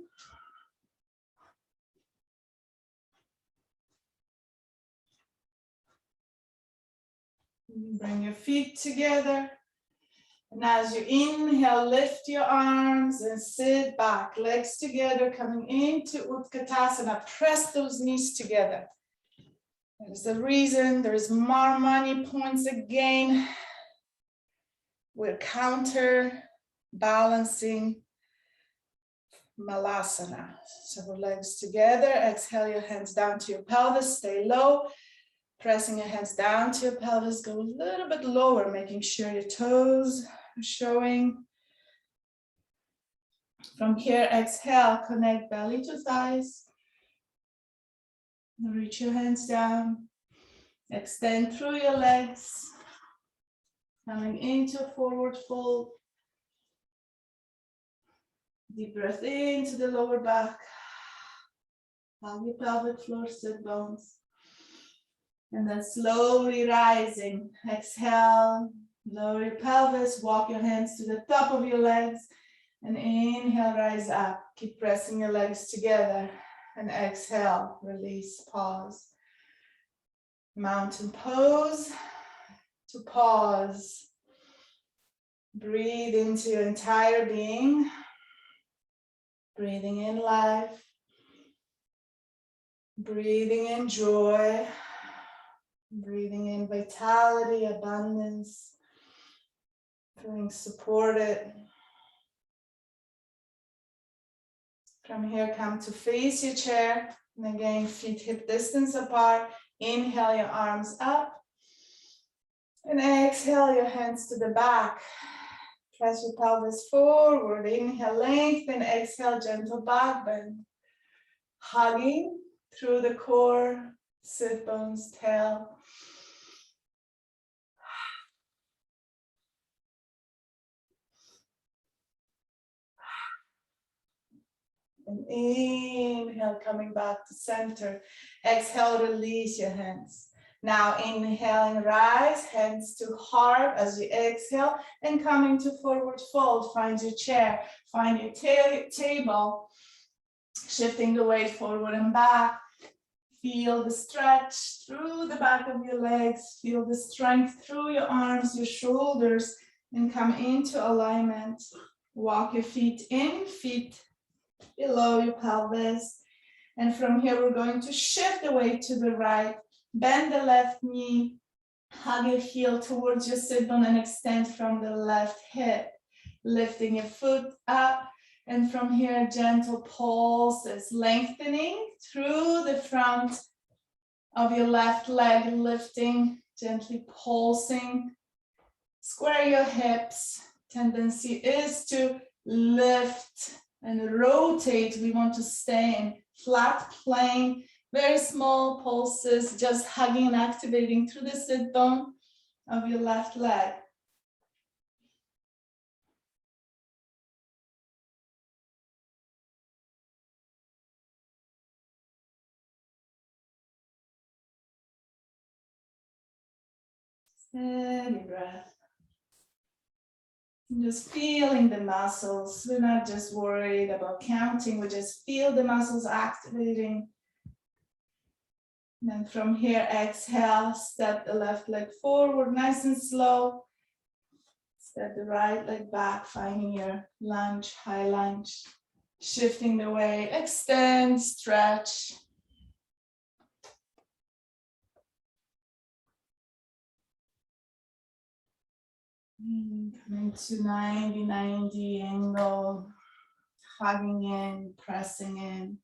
Bring your feet together. And as you inhale, lift your arms and sit back. Legs together, coming into Utkatasana. Press those knees together. There's the reason. There's more money points again. We're counterbalancing Malasana. So legs together. Exhale your hands down to your pelvis. Stay low. Pressing your hands down to your pelvis. Go a little bit lower, making sure your toes are showing. From here, exhale. Connect belly to thighs. Reach your hands down. Extend through your legs. Coming into forward fold. Deep breath into the lower back. Hug your pelvic floor, sit bones. And then slowly rising. Exhale, lower your pelvis, walk your hands to the top of your legs. And inhale, rise up. Keep pressing your legs together. And exhale, release, pause. Mountain pose to pause. Breathe into your entire being. Breathing in life. Breathing in joy. Breathing in vitality, abundance. Feeling supported. From here, come to face your chair. And again, feet hip distance apart. Inhale your arms up. And exhale your hands to the back. Press your pelvis forward. Inhale, lengthen. Exhale, gentle back bend. Hugging through the core, sit bones, tail. And inhale, coming back to center. Exhale, release your hands. Now inhaling, rise, hands to heart as you exhale, and coming to forward fold. Find your chair, find your table, shifting the weight forward and back. Feel the stretch through the back of your legs. Feel the strength through your arms, your shoulders, and come into alignment. Walk your feet in, feet below your pelvis. And from here, we're going to shift the weight to the right. Bend the left knee, hug your heel towards your sit bone and extend from the left hip. Lifting your foot up. And from here, gentle pulses, lengthening through the front of your left leg, lifting, gently pulsing. Square your hips. Tendency is to lift and rotate. We want to stay in flat plane. Very small pulses, just hugging and activating through the sit bone of your left leg. Steady breath. Just feeling the muscles. We're not just worried about counting. We just feel the muscles activating. And then from here, exhale, step the left leg forward, nice and slow. Step the right leg back, finding your lunge, high lunge. Shifting the weight, extend, stretch. Coming to 90-90 angle, hugging in, pressing in.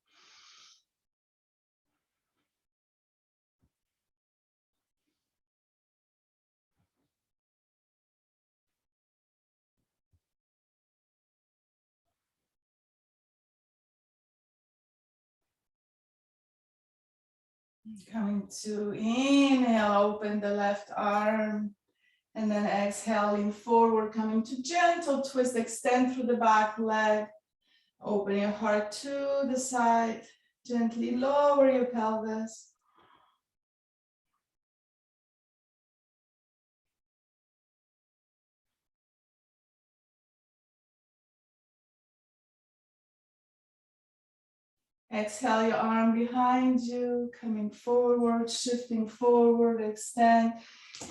Coming to inhale, open the left arm. And then exhaling forward, coming to gentle twist, extend through the back leg. Open your heart to the side. Gently lower your pelvis. Exhale your arm behind you, coming forward, shifting forward, extend.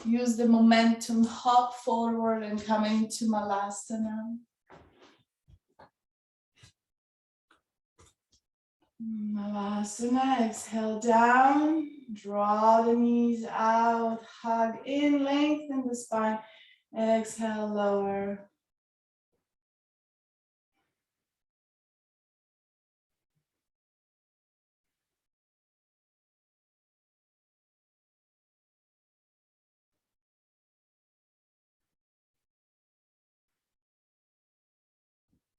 Use the momentum, hop forward and coming to Malasana. Malasana, exhale down, draw the knees out, hug in, lengthen the spine, exhale, lower.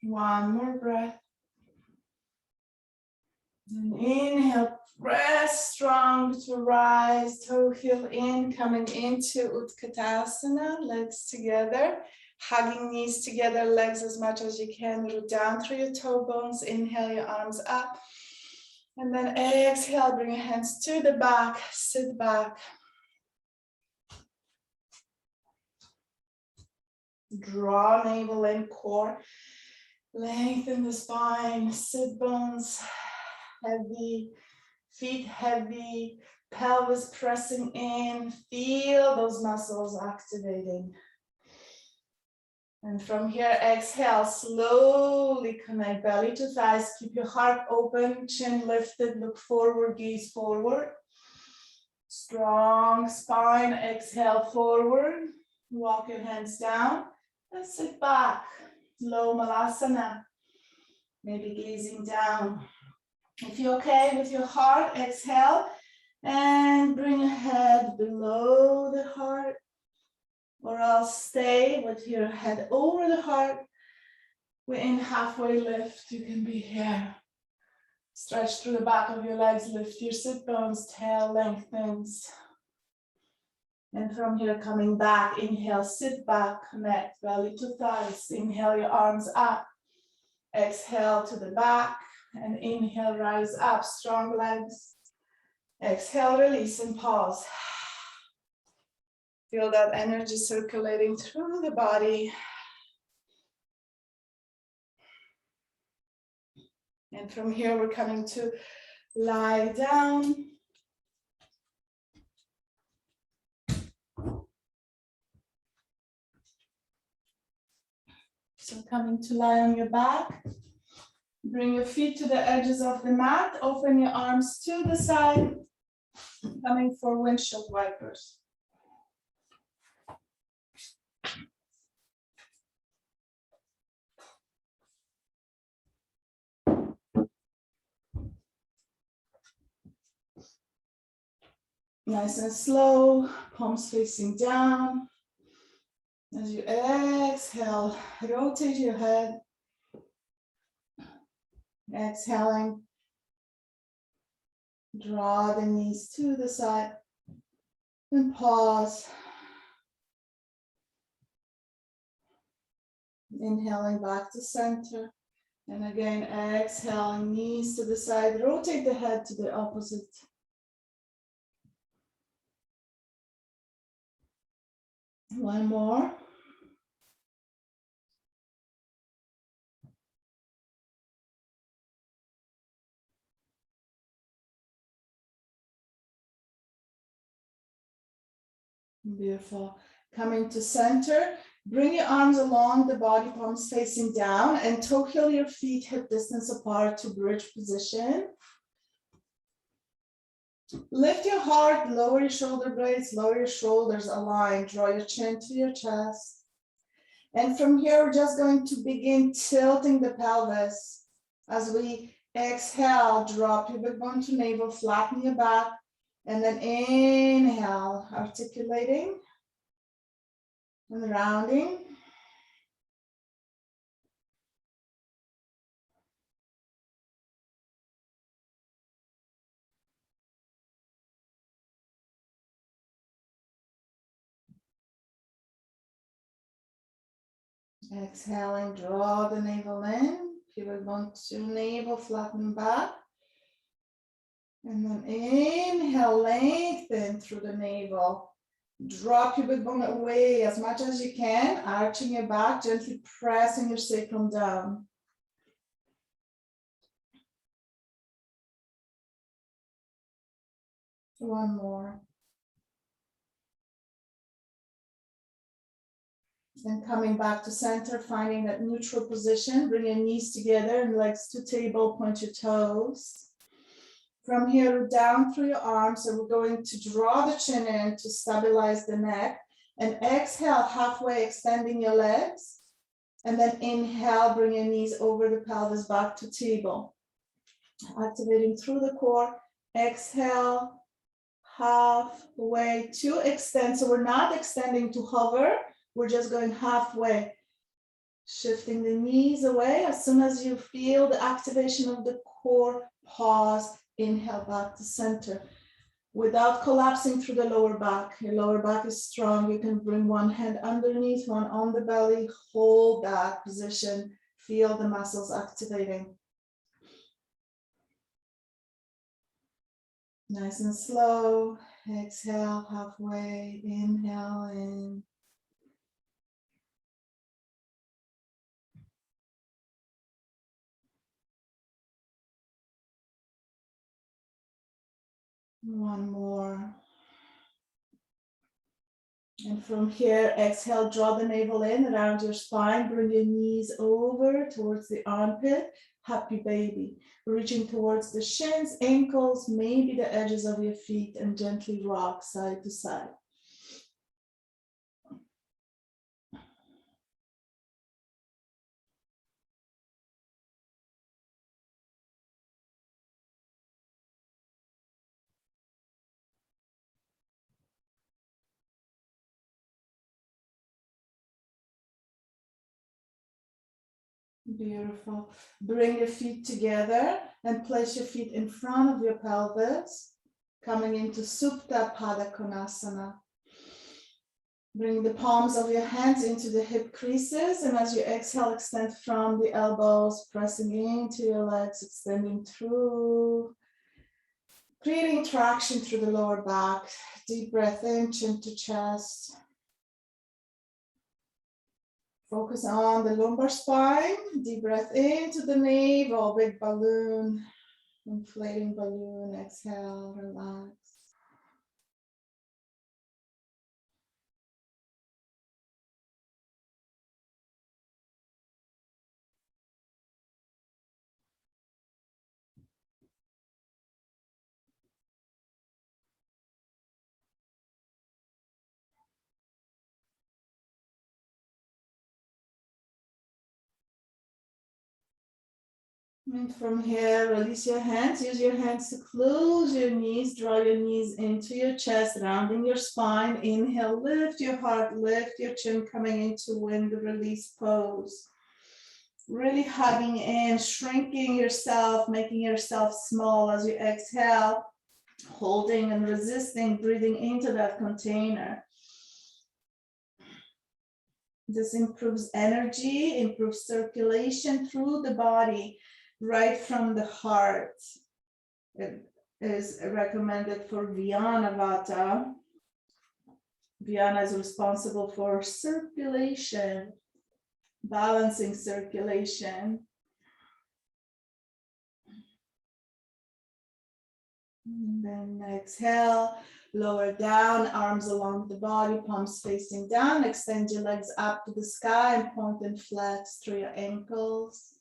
One more breath. And inhale, press strong to rise, toe heel in, coming into Utkatasana, legs together, hugging knees together, legs as much as you can, root down through your toe bones, inhale your arms up, and then exhale, bring your hands to the back, sit back. Draw navel and core, lengthen the spine, sit bones heavy, feet heavy, pelvis pressing in, feel those muscles activating. And from here, exhale, slowly connect belly to thighs, keep your heart open, chin lifted, look forward, gaze forward. Strong spine, exhale forward, walk your hands down, and sit back, low malasana, maybe gazing down. If you're okay with your heart, exhale and bring your head below the heart, or else stay with your head over the heart. We're in halfway lift. You can be here. Stretch through the back of your legs, lift your sit bones, tail lengthens. And from here, coming back, inhale, sit back, connect belly to thighs. Inhale your arms up. Exhale to the back. And inhale, rise up, strong legs. Exhale, release and pause. Feel that energy circulating through the body. And from here, we're coming to lie down. So coming to lie on your back. Bring your feet to the edges of the mat. Open your arms to the side. Coming for windshield wipers. Nice and slow, palms facing down. As you exhale, rotate your head. Exhaling, draw the knees to the side and pause. Inhaling back to center. And again, exhaling, knees to the side, rotate the head to the opposite. One more. Beautiful. Coming to center, bring your arms along the body, palms facing down, and toe heel your feet hip distance apart to bridge position. Lift your heart, lower your shoulder blades, lower your shoulders, align, draw your chin to your chest. And from here, we're just going to begin tilting the pelvis. As we exhale, drop your big bone to navel, flatten your back, and then inhale, articulating and rounding. Exhaling, draw the navel in. Pubic bone to navel, flatten back. And then inhale, lengthen through the navel. Drop your pubic bone away as much as you can, arching your back, gently pressing your sacrum down. One more. Then coming back to center, finding that neutral position, bring your knees together and legs to table, point your toes. From here, down through your arms, and we're going to draw the chin in to stabilize the neck. And exhale, halfway extending your legs. And then inhale, bring your knees over the pelvis back to table. Activating through the core. Exhale, halfway to extend. So we're not extending to hover. We're just going halfway. Shifting the knees away. As soon as you feel the activation of the core, pause. Inhale back to center. Without collapsing through the lower back. Your lower back is strong. You can bring one hand underneath, one on the belly. Hold that position. Feel the muscles activating. Nice and slow. Exhale halfway. Inhale in. One more. And from here, exhale, draw the navel in around your spine. Bring your knees over towards the armpit. Happy baby. Reaching towards the shins, ankles, maybe the edges of your feet, and gently rock side to side. Beautiful. Bring your feet together and place your feet in front of your pelvis, coming into Supta Kunasana. Bring the palms of your hands into the hip creases, and as you exhale, extend from the elbows, pressing into your legs, extending through, creating traction through the lower back. Deep breath in, chin to chest. Focus on the lumbar spine. Deep breath into the navel, big balloon, inflating balloon. Exhale, relax. And from here, release your hands. Use your hands to close your knees. Draw your knees into your chest, rounding your spine. Inhale, lift your heart, lift your chin, coming into wind release pose. Really hugging in, shrinking yourself, making yourself small as you exhale, holding and resisting, breathing into that container. This improves energy, improves circulation through the body, right from the heart. It is recommended for Vyana Vata. Vyana is responsible for circulation, balancing circulation. And then exhale, lower down, arms along the body, palms facing down. Extend your legs up to the sky and point and flex through your ankles.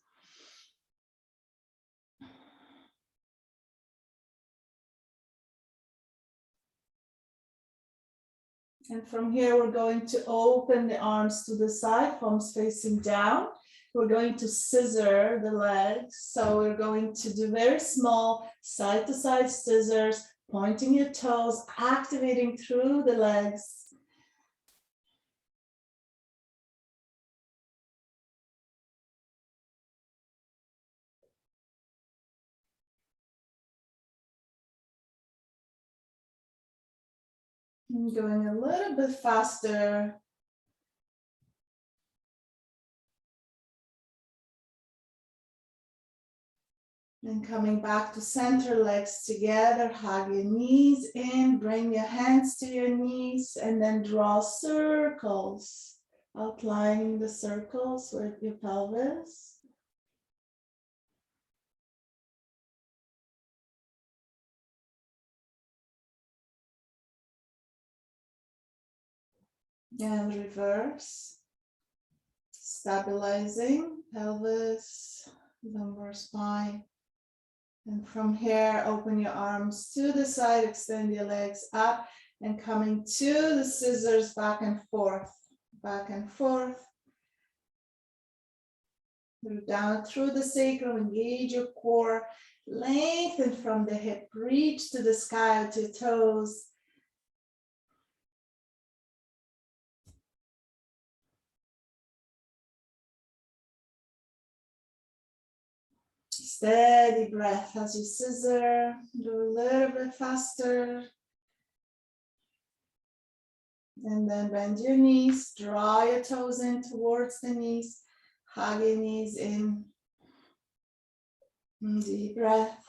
And from here, we're going to open the arms to the side, palms facing down. We're going to scissor the legs. So we're going to do very small side to side scissors, pointing your toes, activating through the legs. And going a little bit faster. And coming back to center, legs together, hug your knees in, bring your hands to your knees, and then draw circles, outlining the circles with your pelvis. And reverse, stabilizing pelvis, lumbar spine. And from here, open your arms to the side, extend your legs up, and coming to the scissors, back and forth, down through the sacrum, engage your core, lengthen from the hip, reach to the sky with your toes. Steady breath as you scissor, do a little bit faster. And then bend your knees, draw your toes in towards the knees, hug your knees in. Deep breath.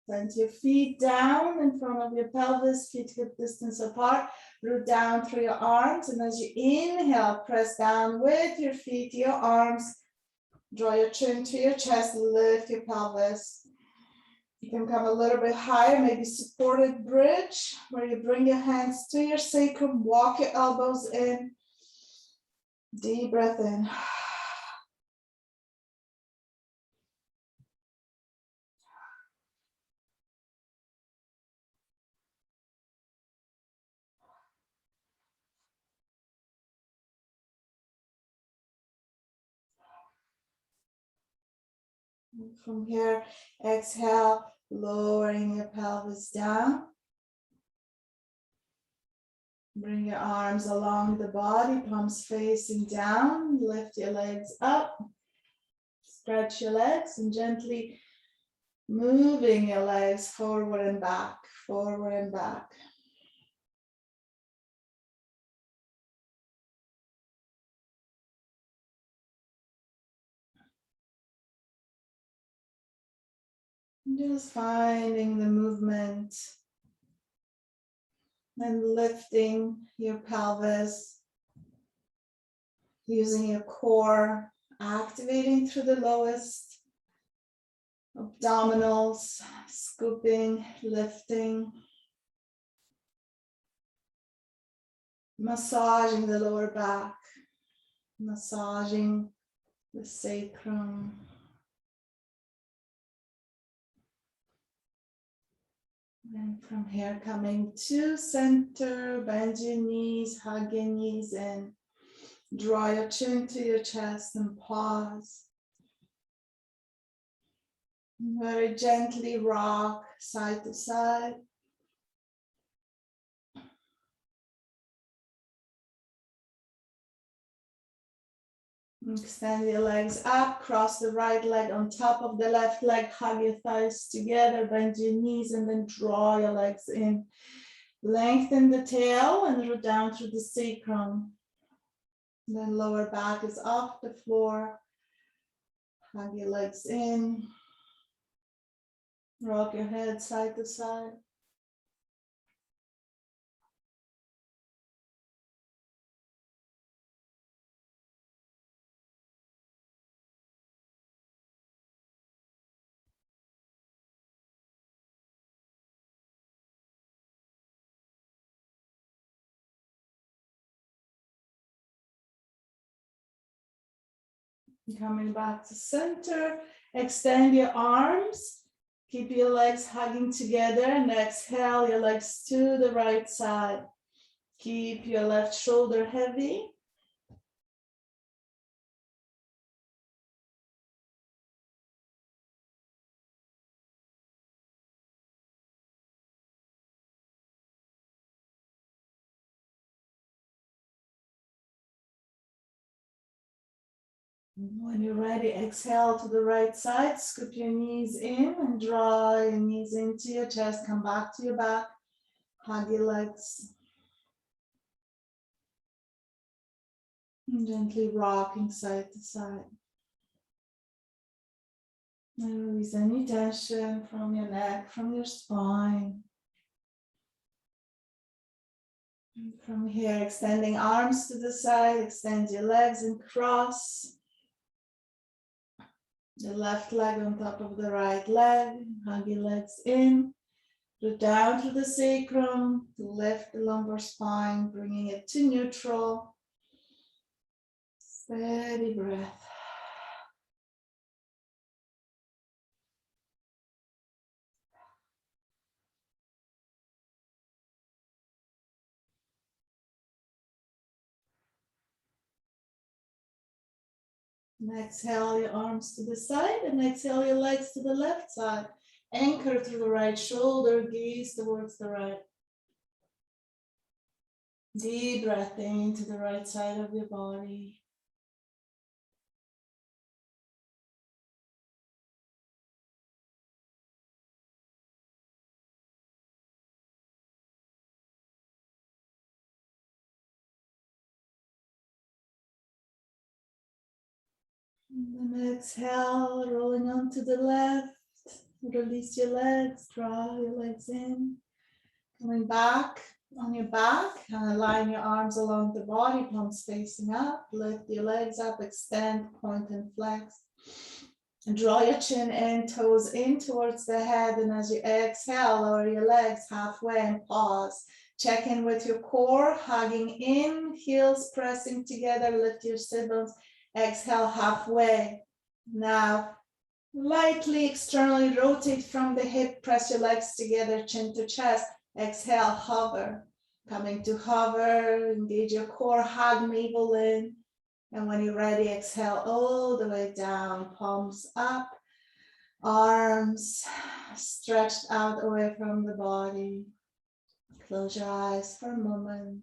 Plant your feet down in front of your pelvis, feet hip distance apart. Root down through your arms. And as you inhale, press down with your feet, your arms. Draw your chin to your chest, lift your pelvis. You can come a little bit higher, maybe supported bridge, where you bring your hands to your sacrum, walk your elbows in. Deep breath in. From here, exhale, lowering your pelvis down. Bring your arms along the body, palms facing down. Lift your legs up. Stretch your legs and gently moving your legs forward and back, forward and back. Just finding the movement and lifting your pelvis, using your core, activating through the lowest, abdominals, scooping, lifting, massaging the lower back, massaging the sacrum. And from here, coming to center, bend your knees, hug your knees in, draw your chin to your chest and pause. Very gently rock side to side. Extend your legs up, cross the right leg on top of the left leg, hug your thighs together, bend your knees and then draw your legs in. Lengthen the tail and root down through the sacrum. Then lower back is off the floor. Hug your legs in. Rock your head side to side. Coming back to center, extend your arms, keep your legs hugging together and exhale your legs to the right side. Keep your left shoulder heavy. When you're ready, exhale to the right side, scoop your knees in and draw your knees into your chest. Come back to your back, hug your legs. And gently rocking side to side. And release any tension from your neck, from your spine. And from here, extending arms to the side, extend your legs and cross. The left leg on top of the right leg. Hug your legs in. Root down to the sacrum to lift the lumbar spine, bringing it to neutral. Steady breath. And exhale your arms to the side and exhale your legs to the left side. Anchor through the right shoulder, gaze towards the right. Deep breath into the right side of your body. And then exhale, rolling onto the left. Release your legs, draw your legs in. Coming back on your back, line your arms along the body, palms facing up. Lift your legs up, extend, point and flex. And draw your chin in, toes in towards the head. And as you exhale, lower your legs halfway and pause. Check in with your core, hugging in, heels pressing together, lift your sit bones. Exhale halfway. Now, lightly externally rotate from the hip, press your legs together, chin to chest. Exhale, hover. Coming to hover, engage your core, hug navel in. And when you're ready, exhale all the way down, palms up, arms stretched out away from the body. Close your eyes for a moment.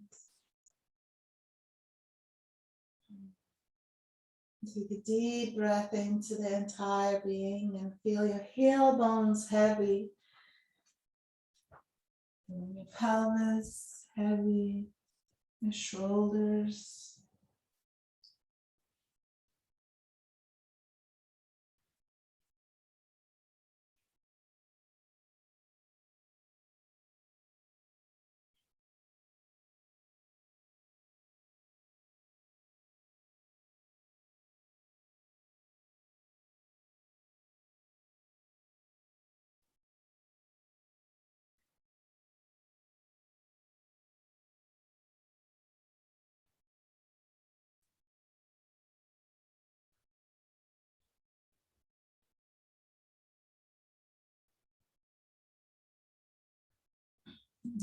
Take a deep breath into the entire being and feel your heel bones heavy. Your pelvis heavy, your shoulders.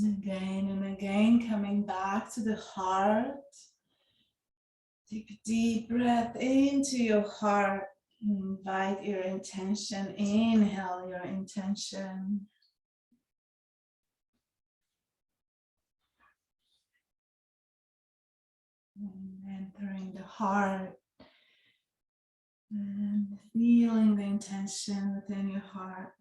Again and again, coming back to the heart. Take a deep breath into your heart. Invite your intention. Inhale your intention. And entering the heart. And feeling the intention within your heart.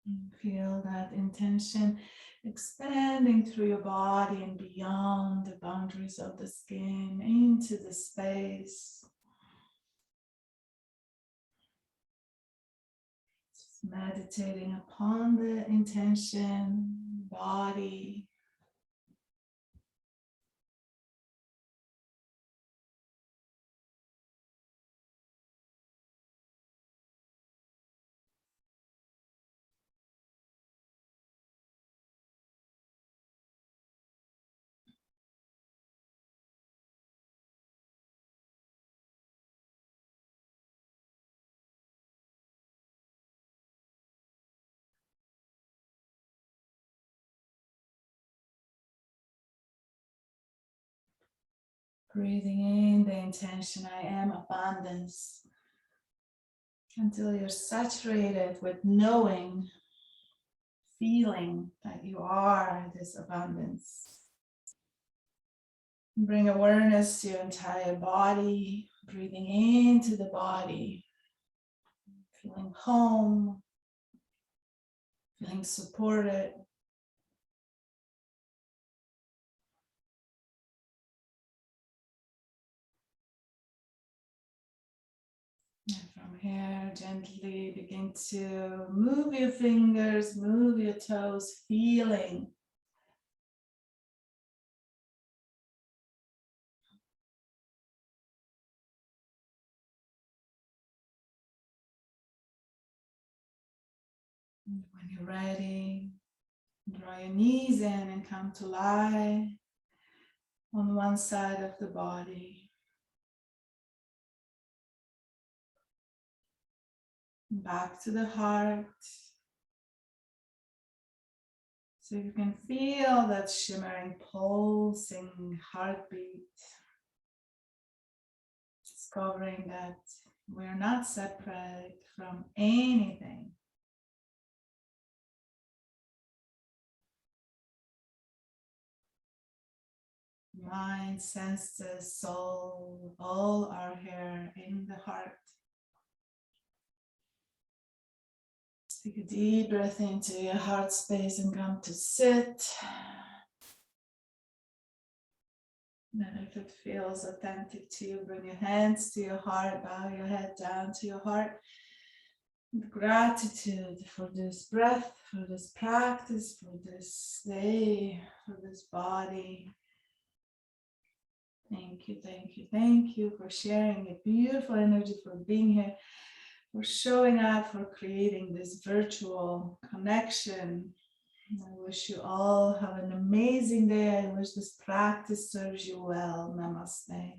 And feel that intention expanding through your body and beyond the boundaries of the skin into the space. Just meditating upon the intention, body. Breathing in the intention, I am abundance, until you're saturated with knowing, feeling that you are this abundance. Bring awareness to your entire body, breathing into the body, feeling home, feeling supported. From here, gently begin to move your fingers, move your toes, feeling. And when you're ready, draw your knees in and come to lie on one side of the body. Back to the heart. So you can feel that shimmering, pulsing heartbeat. Discovering that we're not separate from anything. Mind, senses, soul, all are here in the heart. Take a deep breath into your heart space and come to sit. And if it feels authentic to you, bring your hands to your heart, bow your head down to your heart. With gratitude for this breath, for this practice, for this day, for this body. Thank you, thank you, thank you for sharing your beautiful energy, for being here, for showing up, for creating this virtual connection. I wish you all have an amazing day. I wish this practice serves you well. Namaste.